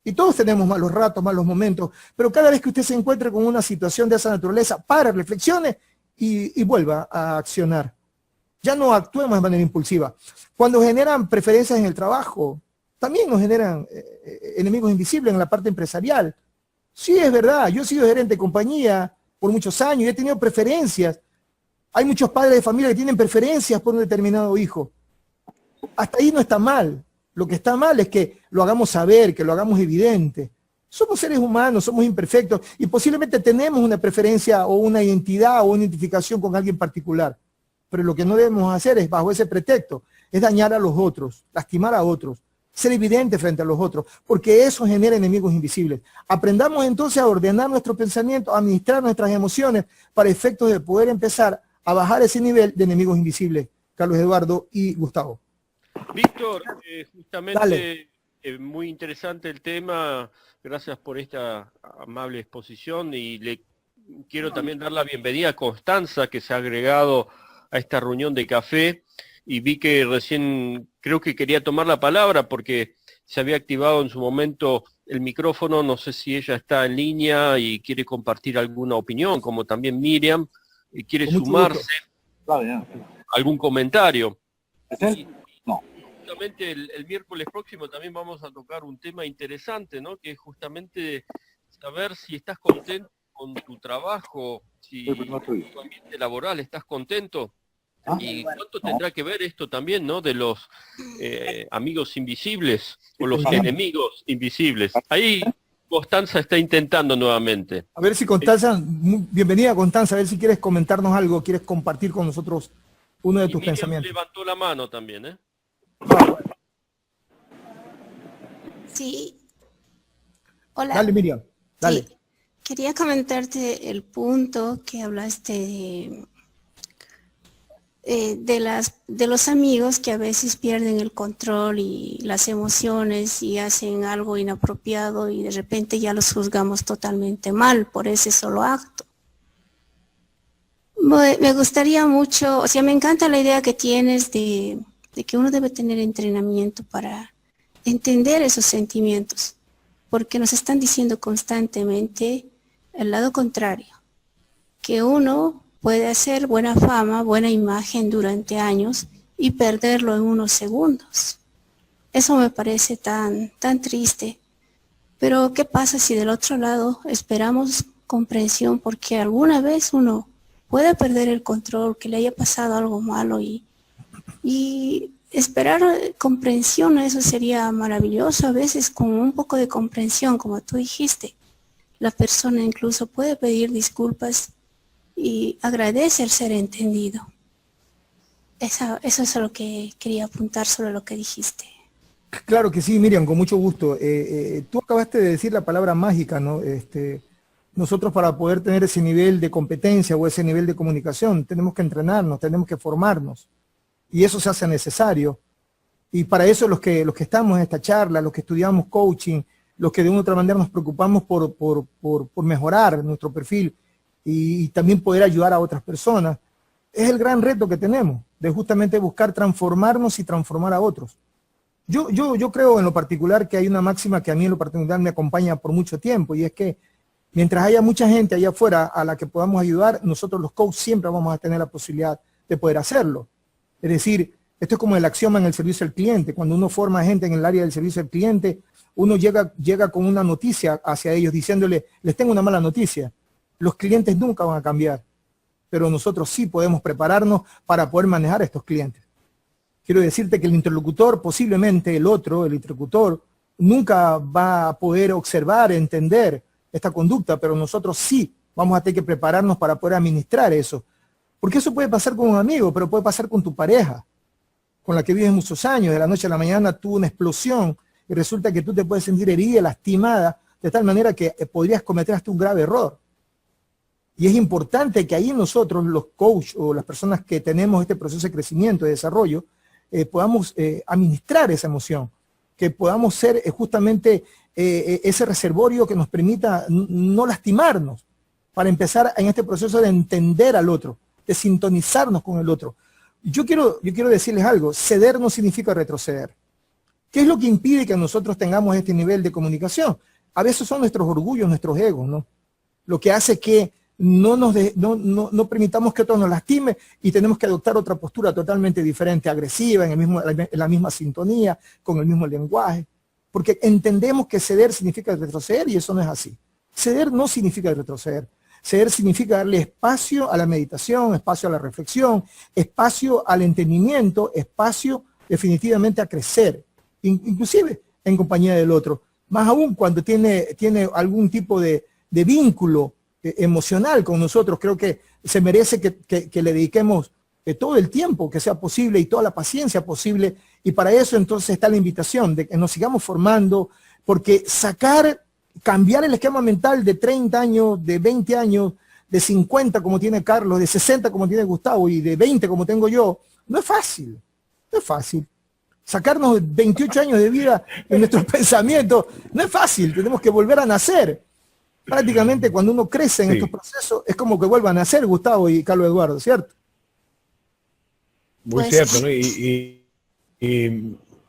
Y todos tenemos malos ratos, malos momentos, pero cada vez que usted se encuentre con una situación de esa naturaleza, para, reflexione y vuelva a accionar. Ya no actuemos de manera impulsiva. Cuando generan preferencias en el trabajo, también nos generan enemigos invisibles en la parte empresarial. Sí, es verdad, yo he sido gerente de compañía por muchos años y he tenido preferencias. Hay muchos padres de familia que tienen preferencias por un determinado hijo. Hasta ahí no está mal. Lo que está mal es que lo hagamos saber, que lo hagamos evidente. Somos seres humanos, somos imperfectos y posiblemente tenemos una preferencia o una identidad o una identificación con alguien particular. Pero lo que no debemos hacer es, bajo ese pretexto, es dañar a los otros, lastimar a otros, ser evidente frente a los otros, porque eso genera enemigos invisibles. Aprendamos entonces a ordenar nuestro pensamiento, a administrar nuestras emociones para efectos de poder empezar a bajar ese nivel de enemigos invisibles. Carlos Eduardo y Gustavo. Víctor, justamente muy interesante el tema, gracias por esta amable exposición y le quiero también dar la bienvenida a Constanza, que se ha agregado a esta reunión de café y vi que recién creo que quería tomar la palabra porque se había activado en su momento el micrófono, no sé si ella está en línea y quiere compartir alguna opinión, como también Miriam, y quiere sumarse, algún comentario. No. Justamente el miércoles próximo también vamos a tocar un tema interesante, ¿no? Que es justamente saber si estás contento con tu trabajo, si tu ambiente laboral estás contento. ¿Y cuánto tendrá que ver esto también, ¿no? De los amigos invisibles o los enemigos invisibles. Ahí Constanza está intentando nuevamente. A ver si Constanza, bienvenida Constanza, a ver si quieres comentarnos algo, quieres compartir con nosotros uno de tus pensamientos. Levantó la mano también, ¿eh? Sí. Hola. Dale, Miriam, dale. Sí. Quería comentarte el punto que hablaste de los amigos que a veces pierden el control y las emociones y hacen algo inapropiado y de repente ya los juzgamos totalmente mal por ese solo acto. Me gustaría mucho, o sea, me encanta la idea que tienes de que uno debe tener entrenamiento para entender esos sentimientos, porque nos están diciendo constantemente el lado contrario, que uno puede hacer buena fama, buena imagen durante años y perderlo en unos segundos. Eso me parece tan triste. Pero ¿qué pasa si del otro lado esperamos comprensión porque alguna vez uno puede perder el control, que le haya pasado algo malo y esperar comprensión? Eso sería maravilloso. A veces con un poco de comprensión, como tú dijiste, la persona incluso puede pedir disculpas y agradece el ser entendido. Eso es lo que quería apuntar sobre lo que dijiste. Claro que sí, Miriam, con mucho gusto. Tú acabaste de decir la palabra mágica, ¿no? Nosotros para poder tener ese nivel de competencia o ese nivel de comunicación tenemos que entrenarnos, tenemos que formarnos y eso se hace necesario. Y para eso los que estamos en esta charla, los que estudiamos coaching, los que de una u otra manera nos preocupamos por mejorar nuestro perfil y también poder ayudar a otras personas, es el gran reto que tenemos, de justamente buscar transformarnos y transformar a otros. Yo creo en lo particular que hay una máxima que a mí en lo particular me acompaña por mucho tiempo, y es que mientras haya mucha gente allá afuera a la que podamos ayudar, nosotros los coaches siempre vamos a tener la posibilidad de poder hacerlo. Es decir, esto es como el axioma en el servicio al cliente. Cuando uno forma gente en el área del servicio al cliente, uno llega con una noticia hacia ellos diciéndole, les tengo una mala noticia. Los clientes nunca van a cambiar, pero nosotros sí podemos prepararnos para poder manejar a estos clientes. Quiero decirte que el interlocutor, posiblemente el interlocutor, nunca va a poder observar, entender esta conducta, pero nosotros sí vamos a tener que prepararnos para poder administrar eso. Porque eso puede pasar con un amigo, pero puede pasar con tu pareja, con la que vives muchos años. De la noche a la mañana tuvo una explosión y resulta que tú te puedes sentir herida, lastimada, de tal manera que podrías cometer hasta un grave error. Y es importante que ahí nosotros, los coaches o las personas que tenemos este proceso de crecimiento, de desarrollo, podamos administrar esa emoción, que podamos ser justamente ese reservorio que nos permita no lastimarnos, para empezar en este proceso de entender al otro, de sintonizarnos con el otro. Yo quiero decirles algo, ceder no significa retroceder. ¿Qué es lo que impide que nosotros tengamos este nivel de comunicación? A veces son nuestros orgullos, nuestros egos, ¿no? Lo que hace que no permitamos que otro nos lastime y tenemos que adoptar otra postura totalmente diferente, agresiva, en la misma sintonía, con el mismo lenguaje. Porque entendemos que ceder significa retroceder y eso no es así. Ceder no significa retroceder. Ceder significa darle espacio a la meditación, espacio a la reflexión, espacio al entendimiento, espacio definitivamente a crecer, inclusive en compañía del otro. Más aún cuando tiene algún tipo de vínculo emocional con nosotros, creo que se merece que le dediquemos todo el tiempo que sea posible y toda la paciencia posible, y para eso entonces está la invitación de que nos sigamos formando, porque cambiar el esquema mental de 30 años, de 20 años, de 50 como tiene Carlos, de 60 como tiene Gustavo y de 20 como tengo yo, no es fácil, no es fácil. Sacarnos 28 años de vida en nuestros pensamientos, no es fácil, tenemos que volver a nacer. Prácticamente cuando uno crece en estos procesos, es como que vuelvan a nacer Gustavo y Carlos Eduardo, ¿cierto? Muy cierto, ¿no? Y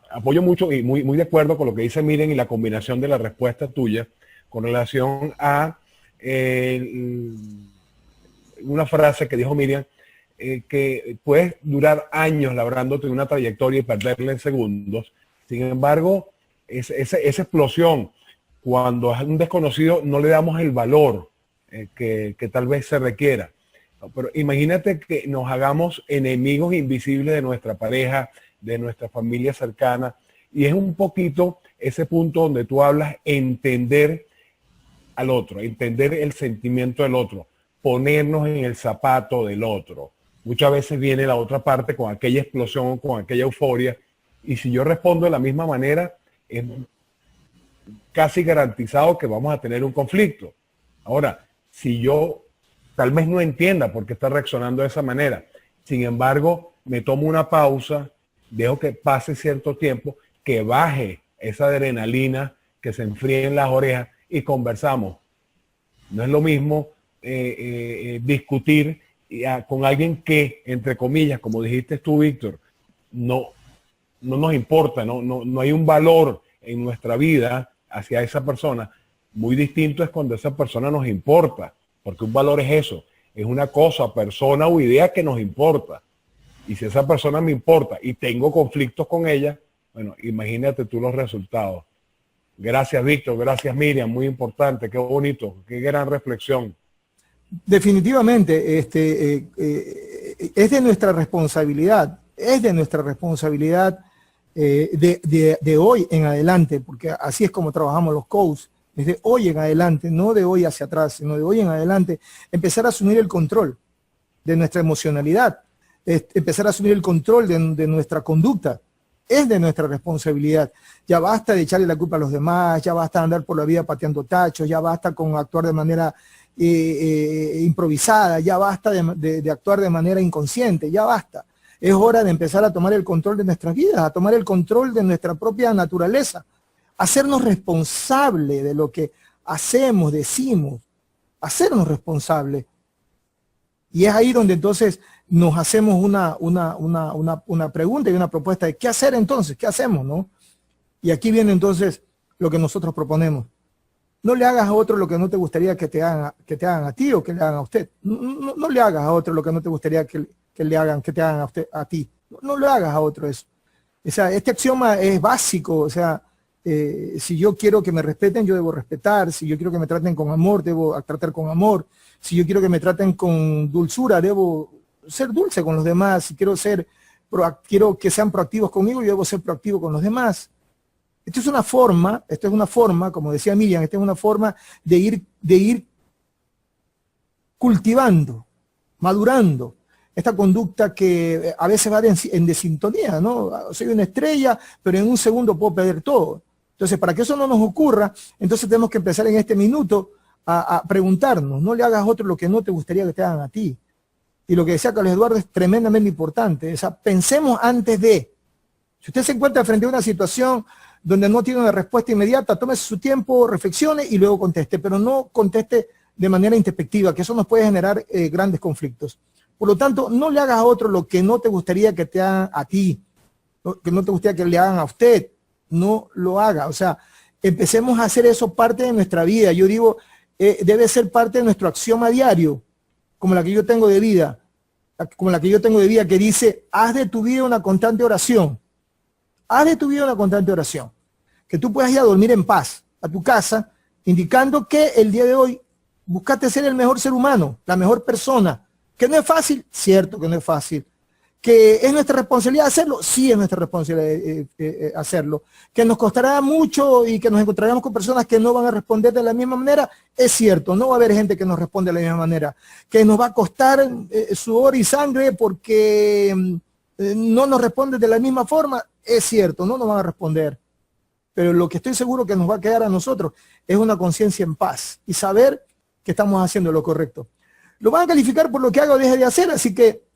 apoyo mucho y muy de acuerdo con lo que dice Miriam y la combinación de la respuesta tuya con relación a una frase que dijo Miriam, que puedes durar años labrándote una trayectoria y perderla en segundos. Sin embargo, esa explosión, cuando es un desconocido, no le damos el valor que tal vez se requiera. Pero imagínate que nos hagamos enemigos invisibles de nuestra pareja, de nuestra familia cercana, y es un poquito ese punto donde tú hablas, entender al otro, entender el sentimiento del otro, ponernos en el zapato del otro. Muchas veces viene la otra parte con aquella explosión, con aquella euforia, y si yo respondo de la misma manera, es casi garantizado que vamos a tener un conflicto. Ahora, si yo tal vez no entienda por qué está reaccionando de esa manera Sin embargo, me tomo una pausa, dejo que pase cierto tiempo, que baje esa adrenalina, que se enfríen las orejas y conversamos. No es lo mismo discutir con alguien que, entre comillas, como dijiste tú, Víctor, no nos importa, no hay un valor en nuestra vida hacia esa persona. Muy distinto es cuando esa persona nos importa, porque un valor es eso, es una cosa, persona o idea que nos importa. Y si esa persona me importa y tengo conflictos con ella, bueno, imagínate tú los resultados. Gracias, Víctor, gracias, Miriam, muy importante, qué bonito, qué gran reflexión. Definitivamente, es de nuestra responsabilidad, de hoy en adelante, porque así es como trabajamos los coaches, desde hoy en adelante, no de hoy hacia atrás, sino de hoy en adelante, empezar a asumir el control de nuestra emocionalidad, empezar a asumir el control de nuestra conducta. Es de nuestra responsabilidad. Ya basta de echarle la culpa a los demás, ya basta de andar por la vida pateando tachos, ya basta con actuar de manera improvisada, ya basta de actuar de manera inconsciente, ya basta. Es hora de empezar a tomar el control de nuestras vidas, a tomar el control de nuestra propia naturaleza, hacernos responsable de lo que hacemos, decimos, hacernos responsable. Y es ahí donde entonces nos hacemos una pregunta y una propuesta de qué hacer entonces, qué hacemos, ¿no? Y aquí viene entonces lo que nosotros proponemos. No le hagas a otro lo que no te gustaría que te hagan a ti o que le hagan a usted. No le hagas a otro lo que no te gustaría que te hagan a usted, a ti. No le hagas a otro eso. O sea, este axioma es básico, o sea, si yo quiero que me respeten, yo debo respetar. Si yo quiero que me traten con amor, debo tratar con amor. Si yo quiero que me traten con dulzura, debo ser dulce con los demás. Si quiero que sean proactivos conmigo, yo debo ser proactivo con los demás. Esto es una forma, como decía Miriam, esta es una forma de ir cultivando, madurando esta conducta que a veces va en desintonía, ¿no? Soy una estrella, pero en un segundo puedo perder todo. Entonces, para que eso no nos ocurra, entonces tenemos que empezar en este minuto a preguntarnos, no le hagas a otro lo que no te gustaría que te hagan a ti. Y lo que decía Carlos Eduardo es tremendamente importante. O sea, pensemos antes de. Si usted se encuentra frente a una situación donde no tiene una respuesta inmediata, tómese su tiempo, reflexione y luego conteste, pero no conteste de manera introspectiva, que eso nos puede generar grandes conflictos. Por lo tanto, no le hagas a otro lo que no te gustaría que te hagan a ti, que no te gustaría que le hagan a usted. No lo haga. O sea, empecemos a hacer eso parte de nuestra vida. Yo digo, debe ser parte de nuestro axioma diario, como la que yo tengo de vida, que dice, haz de tu vida una constante oración. Haz de tu vida una constante oración. Que tú puedas ir a dormir en paz a tu casa, indicando que el día de hoy buscaste ser el mejor ser humano, la mejor persona. Que no es fácil, cierto que no es fácil. Que es nuestra responsabilidad hacerlo, sí es nuestra responsabilidad hacerlo. Que nos costará mucho y que nos encontraremos con personas que no van a responder de la misma manera, es cierto, no va a haber gente que nos responde de la misma manera. Que nos va a costar sudor y sangre porque no nos responde de la misma forma, es cierto, no nos van a responder. Pero lo que estoy seguro que nos va a quedar a nosotros es una conciencia en paz y saber que estamos haciendo lo correcto. Lo van a calificar por lo que haga o deje de hacer, así que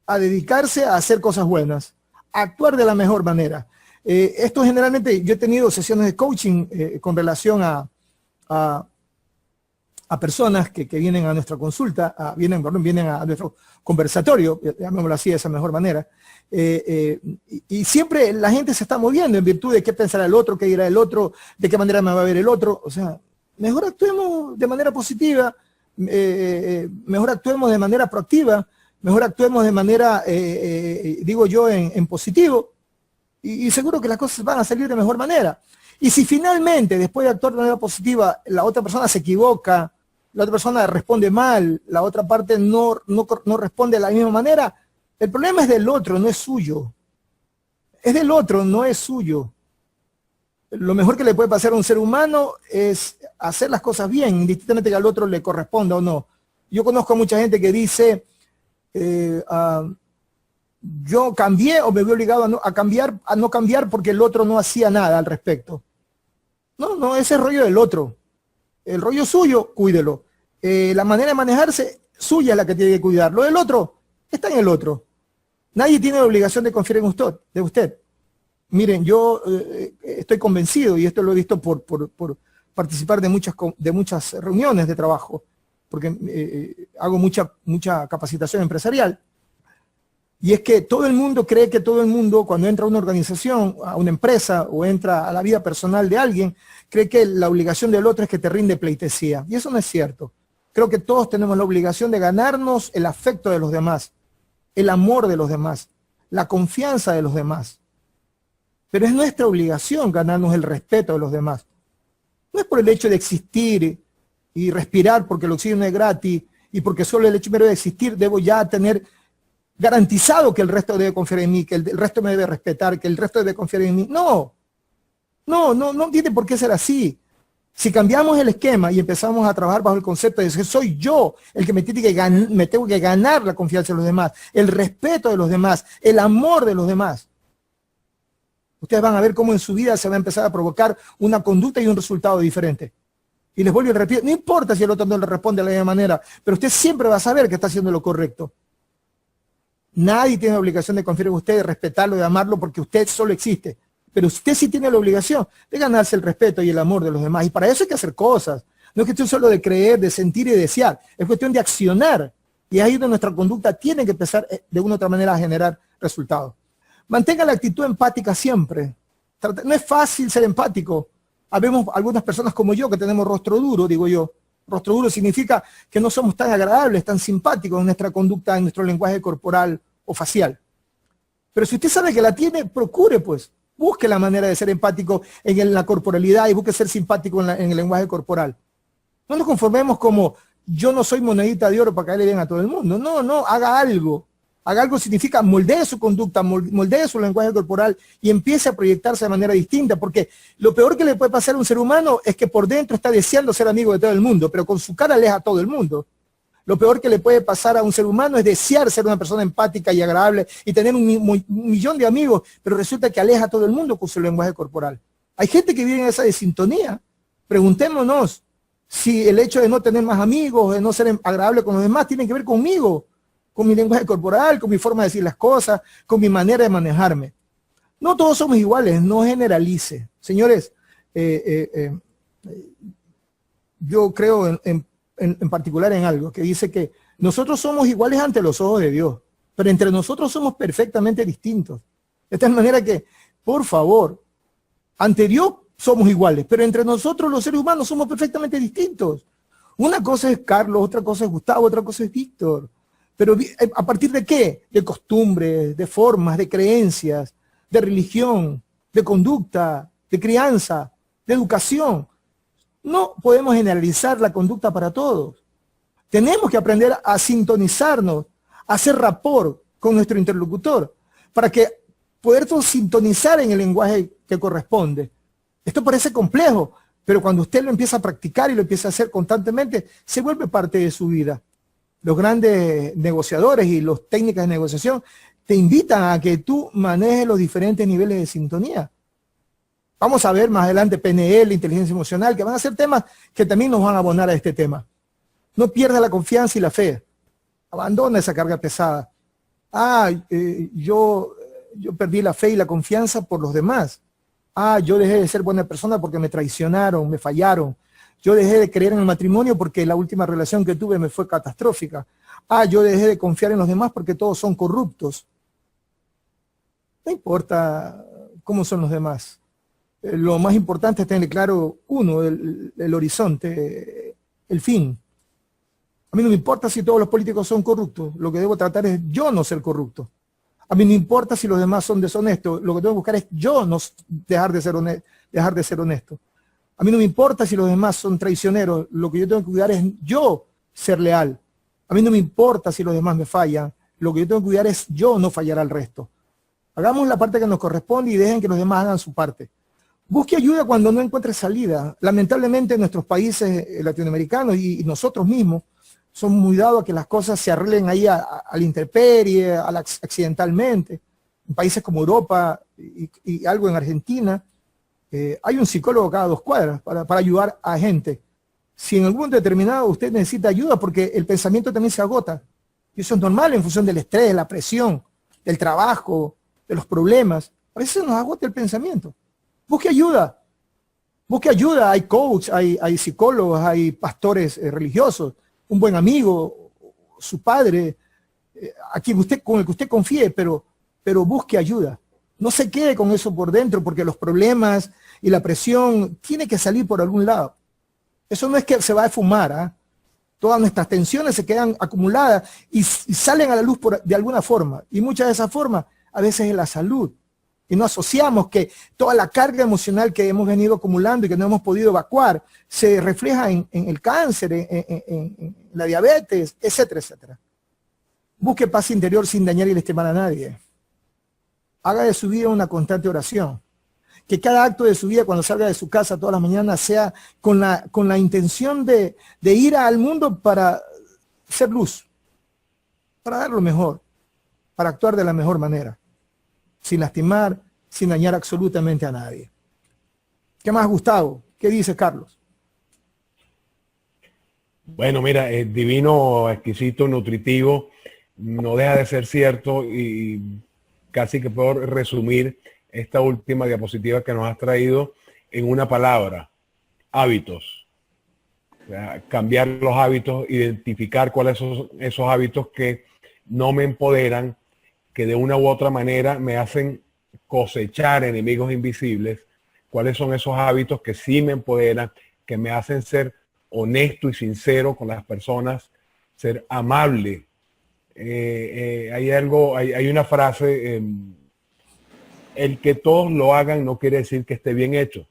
a dedicarse a hacer cosas buenas, a actuar de la mejor manera. Esto generalmente, yo he tenido sesiones de coaching con relación a personas que vienen a nuestra consulta, vienen a nuestro conversatorio, llamémoslo así de esa mejor manera, y siempre la gente se está moviendo en virtud de qué pensará el otro, qué dirá el otro, de qué manera me va a ver el otro. O sea, mejor actuemos de manera positiva, mejor actuemos de manera proactiva, mejor actuemos de manera, digo yo, en positivo, y seguro que las cosas van a salir de mejor manera. Y si finalmente, después de actuar de manera positiva, la otra persona se equivoca, la otra persona responde mal, la otra parte no responde de la misma manera, el problema es del otro, no es suyo. Es del otro, no es suyo. Lo mejor que le puede pasar a un ser humano es hacer las cosas bien, indistintamente que al otro le corresponda o no. Yo conozco a mucha gente que dice, yo cambié o me vi obligado a no cambiar porque el otro no hacía nada al respecto. No, ese es rollo del otro. El rollo suyo, cuídelo. La manera de manejarse, suya es la que tiene que cuidar. Lo del otro, está en el otro. Nadie tiene la obligación de confiar en usted. Miren, yo estoy convencido, y esto lo he visto por participar de muchas reuniones de trabajo, porque hago mucha capacitación empresarial, y es que todo el mundo cree que todo el mundo, cuando entra a una organización, a una empresa, o entra a la vida personal de alguien, cree que la obligación del otro es que te rinde pleitesía, y eso no es cierto. Creo que todos tenemos la obligación de ganarnos el afecto de los demás, el amor de los demás, la confianza de los demás. Pero es nuestra obligación ganarnos el respeto de los demás. No es por el hecho de existir y respirar porque el oxígeno es gratis y porque solo el hecho mero de existir debo ya tener garantizado que el resto debe confiar en mí, que el resto me debe respetar, que el resto debe confiar en mí. No tiene por qué ser así. Si cambiamos el esquema y empezamos a trabajar bajo el concepto de que soy yo el que me tengo que ganar la confianza de los demás, el respeto de los demás, el amor de los demás, ustedes van a ver cómo en su vida se va a empezar a provocar una conducta y un resultado diferente. Y les vuelvo y repito, no importa si el otro no le responde de la misma manera, pero usted siempre va a saber que está haciendo lo correcto. Nadie tiene la obligación de confiar en usted, de respetarlo, de amarlo, porque usted solo existe. Pero usted sí tiene la obligación de ganarse el respeto y el amor de los demás. Y para eso hay que hacer cosas. No es cuestión solo de creer, de sentir y desear. Es cuestión de accionar. Y ahí donde nuestra conducta tiene que empezar de una u otra manera a generar resultados. Mantenga la actitud empática siempre. No es fácil ser empático. Habemos algunas personas como yo que tenemos rostro duro, digo yo. Rostro duro significa que no somos tan agradables, tan simpáticos en nuestra conducta, en nuestro lenguaje corporal o facial. Pero si usted sabe que la tiene, procure pues. Busque la manera de ser empático en la corporalidad y busque ser simpático en el lenguaje corporal. No nos conformemos como yo no soy monedita de oro para caerle bien a todo el mundo. No, haga algo. Haga algo significa moldee su conducta, moldee su lenguaje corporal y empiece a proyectarse de manera distinta, porque lo peor que le puede pasar a un ser humano es que por dentro está deseando ser amigo de todo el mundo, pero con su cara aleja a todo el mundo. Lo peor que le puede pasar a un ser humano es desear ser una persona empática y agradable y tener un millón de amigos, pero resulta que aleja a todo el mundo con su lenguaje corporal. Hay gente que vive en esa desintonía. Preguntémonos si el hecho de no tener más amigos, de no ser agradable con los demás, tiene que ver conmigo, con mi lenguaje corporal, con mi forma de decir las cosas, con mi manera de manejarme. No todos somos iguales, no generalice. Señores, yo creo en particular en algo que dice que nosotros somos iguales ante los ojos de Dios, pero entre nosotros somos perfectamente distintos. De tal manera que, por favor, ante Dios somos iguales, pero entre nosotros los seres humanos somos perfectamente distintos. Una cosa es Carlos, otra cosa es Gustavo, otra cosa es Víctor. Pero ¿a partir de qué? De costumbres, de formas, de creencias, de religión, de conducta, de crianza, de educación. No podemos generalizar la conducta para todos. Tenemos que aprender a sintonizarnos, a hacer rapport con nuestro interlocutor, para que poder sintonizar en el lenguaje que corresponde. Esto parece complejo, pero cuando usted lo empieza a practicar y lo empieza a hacer constantemente, se vuelve parte de su vida. Los grandes negociadores y las técnicas de negociación te invitan a que tú manejes los diferentes niveles de sintonía. Vamos a ver más adelante PNL, inteligencia emocional, que van a ser temas que también nos van a abonar a este tema. No pierda la confianza y la fe. Abandona esa carga pesada. Yo perdí la fe y la confianza por los demás. Yo dejé de ser buena persona porque me traicionaron, me fallaron. Yo dejé de creer en el matrimonio porque la última relación que tuve me fue catastrófica. Yo dejé de confiar en los demás porque todos son corruptos. No importa cómo son los demás. Lo más importante es tener claro, uno, el horizonte, el fin. A mí no me importa si todos los políticos son corruptos. Lo que debo tratar es yo no ser corrupto. A mí no importa si los demás son deshonestos. Lo que tengo que buscar es yo no dejar de ser honesto. A mí no me importa si los demás son traicioneros. Lo que yo tengo que cuidar es yo ser leal. A mí no me importa si los demás me fallan. Lo que yo tengo que cuidar es yo no fallar al resto. Hagamos la parte que nos corresponde y dejen que los demás hagan su parte. Busque ayuda cuando no encuentre salida. Lamentablemente en nuestros países latinoamericanos y nosotros mismos somos muy dados a que las cosas se arreglen ahí a la intemperie, accidentalmente. En países como Europa y algo en Argentina, hay un psicólogo cada 2 cuadras para ayudar a gente. Si en algún momento determinado usted necesita ayuda, porque el pensamiento también se agota. Y eso es normal en función del estrés, de la presión, del trabajo, de los problemas. A veces nos agota el pensamiento. Busque ayuda. Busque ayuda. Hay coach, hay psicólogos, hay pastores religiosos, un buen amigo, su padre, con el que usted confíe, pero busque ayuda. No se quede con eso por dentro, porque los problemas y la presión tiene que salir por algún lado. Eso no es que se va a fumar, ¿ah? Todas nuestras tensiones se quedan acumuladas y salen a la luz de alguna forma. Y muchas de esas formas a veces es la salud. Y no asociamos que toda la carga emocional que hemos venido acumulando y que no hemos podido evacuar se refleja en el cáncer, en la diabetes, etcétera, etcétera. Busque paz interior sin dañar y lastimar a nadie. Haga de su vida una constante oración. Que cada acto de su vida, cuando salga de su casa todas las mañanas, sea con la intención de ir al mundo para ser luz, para dar lo mejor, para actuar de la mejor manera, sin lastimar, sin dañar absolutamente a nadie. ¿Qué más, Gustavo? ¿Qué dice Carlos? Bueno, mira, es divino, exquisito, nutritivo, no deja de ser cierto y casi que puedo resumir esta última diapositiva que nos has traído en una palabra: hábitos. O sea, cambiar los hábitos, identificar cuáles son esos hábitos que no me empoderan, que de una u otra manera me hacen cosechar enemigos invisibles, cuáles son esos hábitos que sí me empoderan, que me hacen ser honesto y sincero con las personas, ser amable. Hay una frase, el que todos lo hagan no quiere decir que esté bien hecho.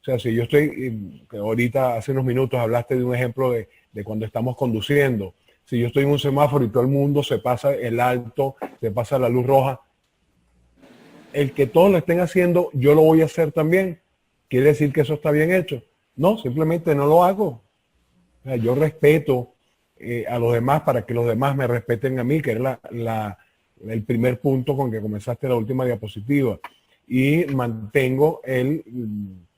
O sea, si yo estoy, ahorita hace unos minutos hablaste de un ejemplo de cuando estamos conduciendo. Si yo estoy en un semáforo y todo el mundo se pasa el alto, se pasa la luz roja, el que todos lo estén haciendo, yo lo voy a hacer también. ¿Quiere decir que eso está bien hecho? No, simplemente no lo hago. O sea, yo respeto a los demás para que los demás me respeten a mí, que era el primer punto con que comenzaste la última diapositiva. Y mantengo el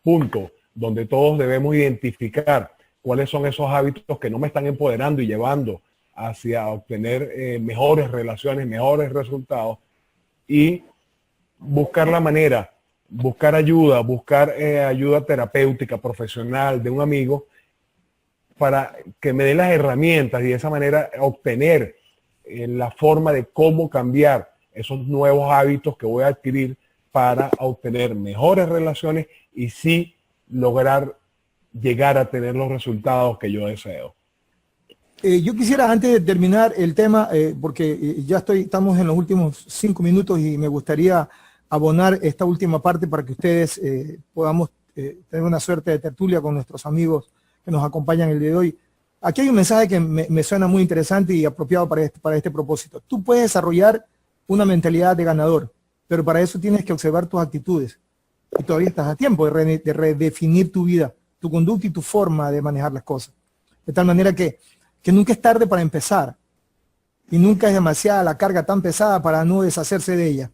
punto donde todos debemos identificar cuáles son esos hábitos que no me están empoderando y llevando hacia obtener mejores relaciones, mejores resultados, y buscar la manera, buscar ayuda, ayuda terapéutica, profesional, de un amigo, para que me dé las herramientas y de esa manera obtener la forma de cómo cambiar esos nuevos hábitos que voy a adquirir para obtener mejores relaciones y sí lograr llegar a tener los resultados que yo deseo. Yo quisiera, antes de terminar el tema, porque ya estamos en los últimos 5 minutos y me gustaría abonar esta última parte para que ustedes podamos tener una suerte de tertulia con nuestros amigos que nos acompañan el día de hoy. Aquí hay un mensaje que me suena muy interesante y apropiado para este propósito. Tú puedes desarrollar una mentalidad de ganador, pero para eso tienes que observar tus actitudes. Y todavía estás a tiempo de redefinir tu vida, tu conducta y tu forma de manejar las cosas. De tal manera que nunca es tarde para empezar. Y nunca es demasiada la carga tan pesada para no deshacerse de ella.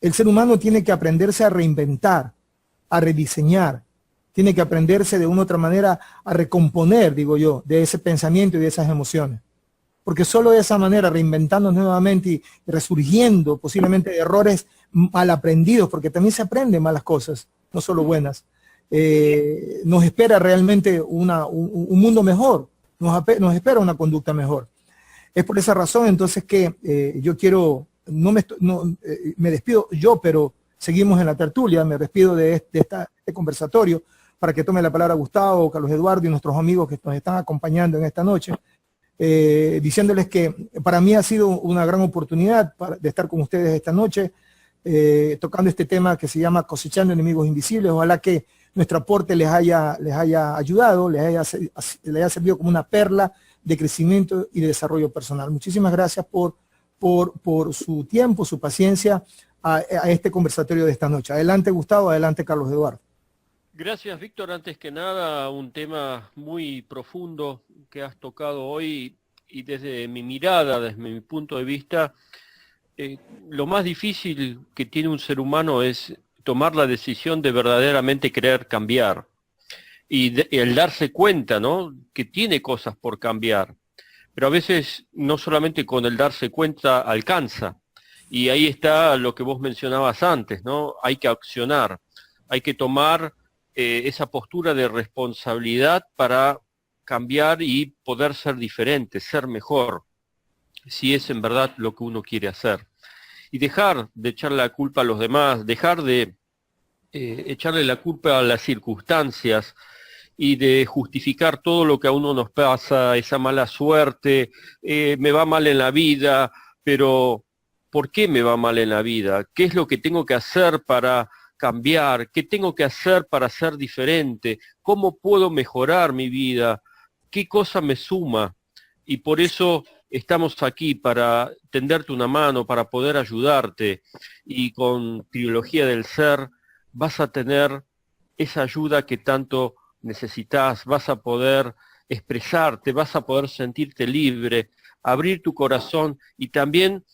El ser humano tiene que aprenderse a reinventar, a rediseñar. Tiene que aprenderse de una u otra manera a recomponer, digo yo, de ese pensamiento y de esas emociones. Porque solo de esa manera, reinventándonos nuevamente y resurgiendo posiblemente de errores mal aprendidos, porque también se aprenden malas cosas, no solo buenas, nos espera realmente un mundo mejor, nos espera una conducta mejor. Es por esa razón entonces que yo quiero, me despido yo, pero seguimos en la tertulia, me despido de este conversatorio, para que tome la palabra Gustavo, Carlos Eduardo y nuestros amigos que nos están acompañando en esta noche, diciéndoles que para mí ha sido una gran oportunidad de estar con ustedes esta noche, tocando este tema que se llama Cosechando Enemigos Invisibles. Ojalá que nuestro aporte les haya ayudado, les haya servido como una perla de crecimiento y de desarrollo personal. Muchísimas gracias por su tiempo, su paciencia a este conversatorio de esta noche. Adelante Gustavo, adelante Carlos Eduardo. Gracias, Víctor. Antes que nada, un tema muy profundo que has tocado hoy y desde mi mirada, desde mi punto de vista, lo más difícil que tiene un ser humano es tomar la decisión de verdaderamente querer cambiar y el darse cuenta, ¿no?, que tiene cosas por cambiar. pero a veces no solamente con el darse cuenta alcanza. Y ahí está lo que vos mencionabas antes, ¿no? Hay que accionar, hay que tomar esa postura de responsabilidad para cambiar y poder ser diferente, ser mejor, si es en verdad lo que uno quiere hacer. Y dejar de echarle la culpa a los demás, dejar de echarle la culpa a las circunstancias y de justificar todo lo que a uno nos pasa, esa mala suerte, me va mal en la vida, pero ¿por qué me va mal en la vida? ¿Qué es lo que tengo que hacer para cambiar? ¿Qué tengo que hacer para ser diferente? ¿Cómo puedo mejorar mi vida? ¿Qué cosa me suma? Y por eso estamos aquí, para tenderte una mano, para poder ayudarte. Y con Trilogía del Ser vas a tener esa ayuda que tanto necesitas, vas a poder expresarte, vas a poder sentirte libre, abrir tu corazón y también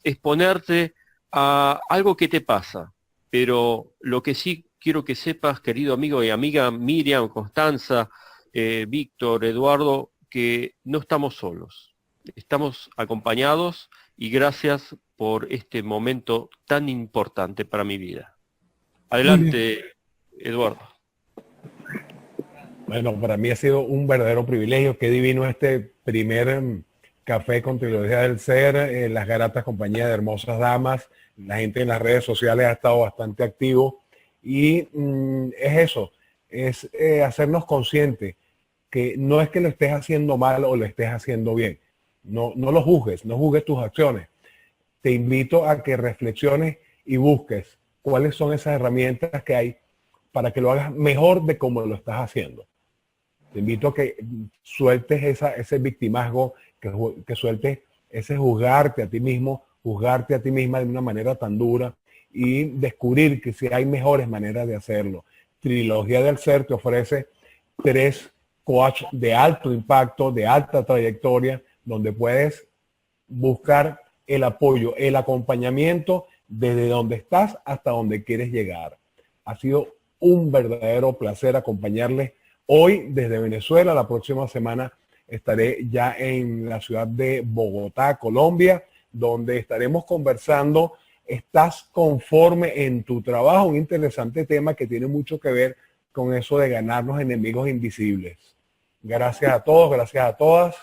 exponerte a algo que te pasa. Pero lo que sí quiero que sepas, querido amigo y amiga Miriam, Constanza, Víctor, Eduardo, que no estamos solos, estamos acompañados y gracias por este momento tan importante para mi vida. Adelante, Eduardo. Bueno, para mí ha sido un verdadero privilegio. Qué divino este primer café con Trilogía del Ser, las gratas compañía de hermosas damas, la gente en las redes sociales ha estado bastante activo y es eso, es hacernos conscientes que no es que lo estés haciendo mal o lo estés haciendo bien. No lo juzgues, no juzgues tus acciones. Te invito a que reflexiones y busques cuáles son esas herramientas que hay para que lo hagas mejor de cómo lo estás haciendo. Te invito a que sueltes ese victimazgo, que sueltes ese juzgarte a ti mismo, juzgarte a ti misma de una manera tan dura y descubrir que si hay mejores maneras de hacerlo. Trilogía del Ser te ofrece 3 coach de alto impacto, de alta trayectoria, donde puedes buscar el apoyo, el acompañamiento desde donde estás hasta donde quieres llegar. Ha sido un verdadero placer acompañarles hoy desde Venezuela. La próxima semana estaré ya en la ciudad de Bogotá, Colombia, donde estaremos conversando. ¿Estás conforme en tu trabajo? Un interesante tema que tiene mucho que ver con eso de ganarnos enemigos invisibles. Gracias a todos, gracias a todas.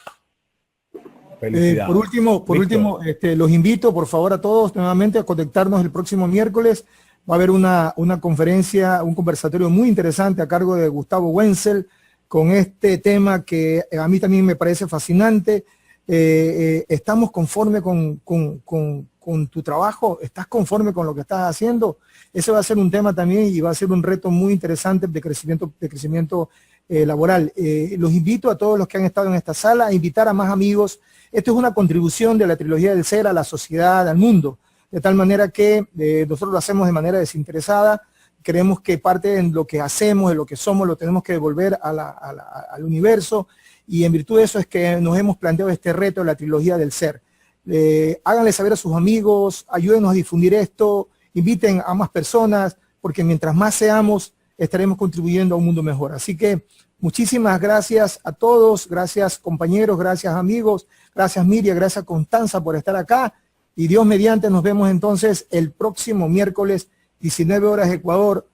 Felicidades. Por último, los invito por favor a todos nuevamente a conectarnos el próximo miércoles. Va a haber una conferencia, un conversatorio muy interesante a cargo de Gustavo Wenzel con este tema que a mí también me parece fascinante. ¿Estamos conforme con tu trabajo? ¿Estás conforme con lo que estás haciendo? Ese va a ser un tema también y va a ser un reto muy interesante de crecimiento laboral. Los invito a todos los que han estado en esta sala a invitar a más amigos. Esto es una contribución de la Trilogía del Ser a la sociedad, al mundo, de tal manera que nosotros lo hacemos de manera desinteresada. Creemos que parte de lo que hacemos, de lo que somos, lo tenemos que devolver al universo, y en virtud de eso es que nos hemos planteado este reto de la Trilogía del Ser. Háganle saber a sus amigos, ayúdenos a difundir esto, inviten a más personas, porque mientras más seamos, estaremos contribuyendo a un mundo mejor. Así que muchísimas gracias a todos, gracias compañeros, gracias amigos, gracias Miriam, gracias Constanza por estar acá, y Dios mediante nos vemos entonces el próximo miércoles, 19 horas Ecuador,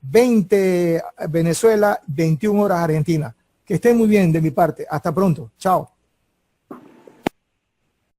20 Venezuela, 21 horas Argentina. Que estén muy bien de mi parte. Hasta pronto. Chao.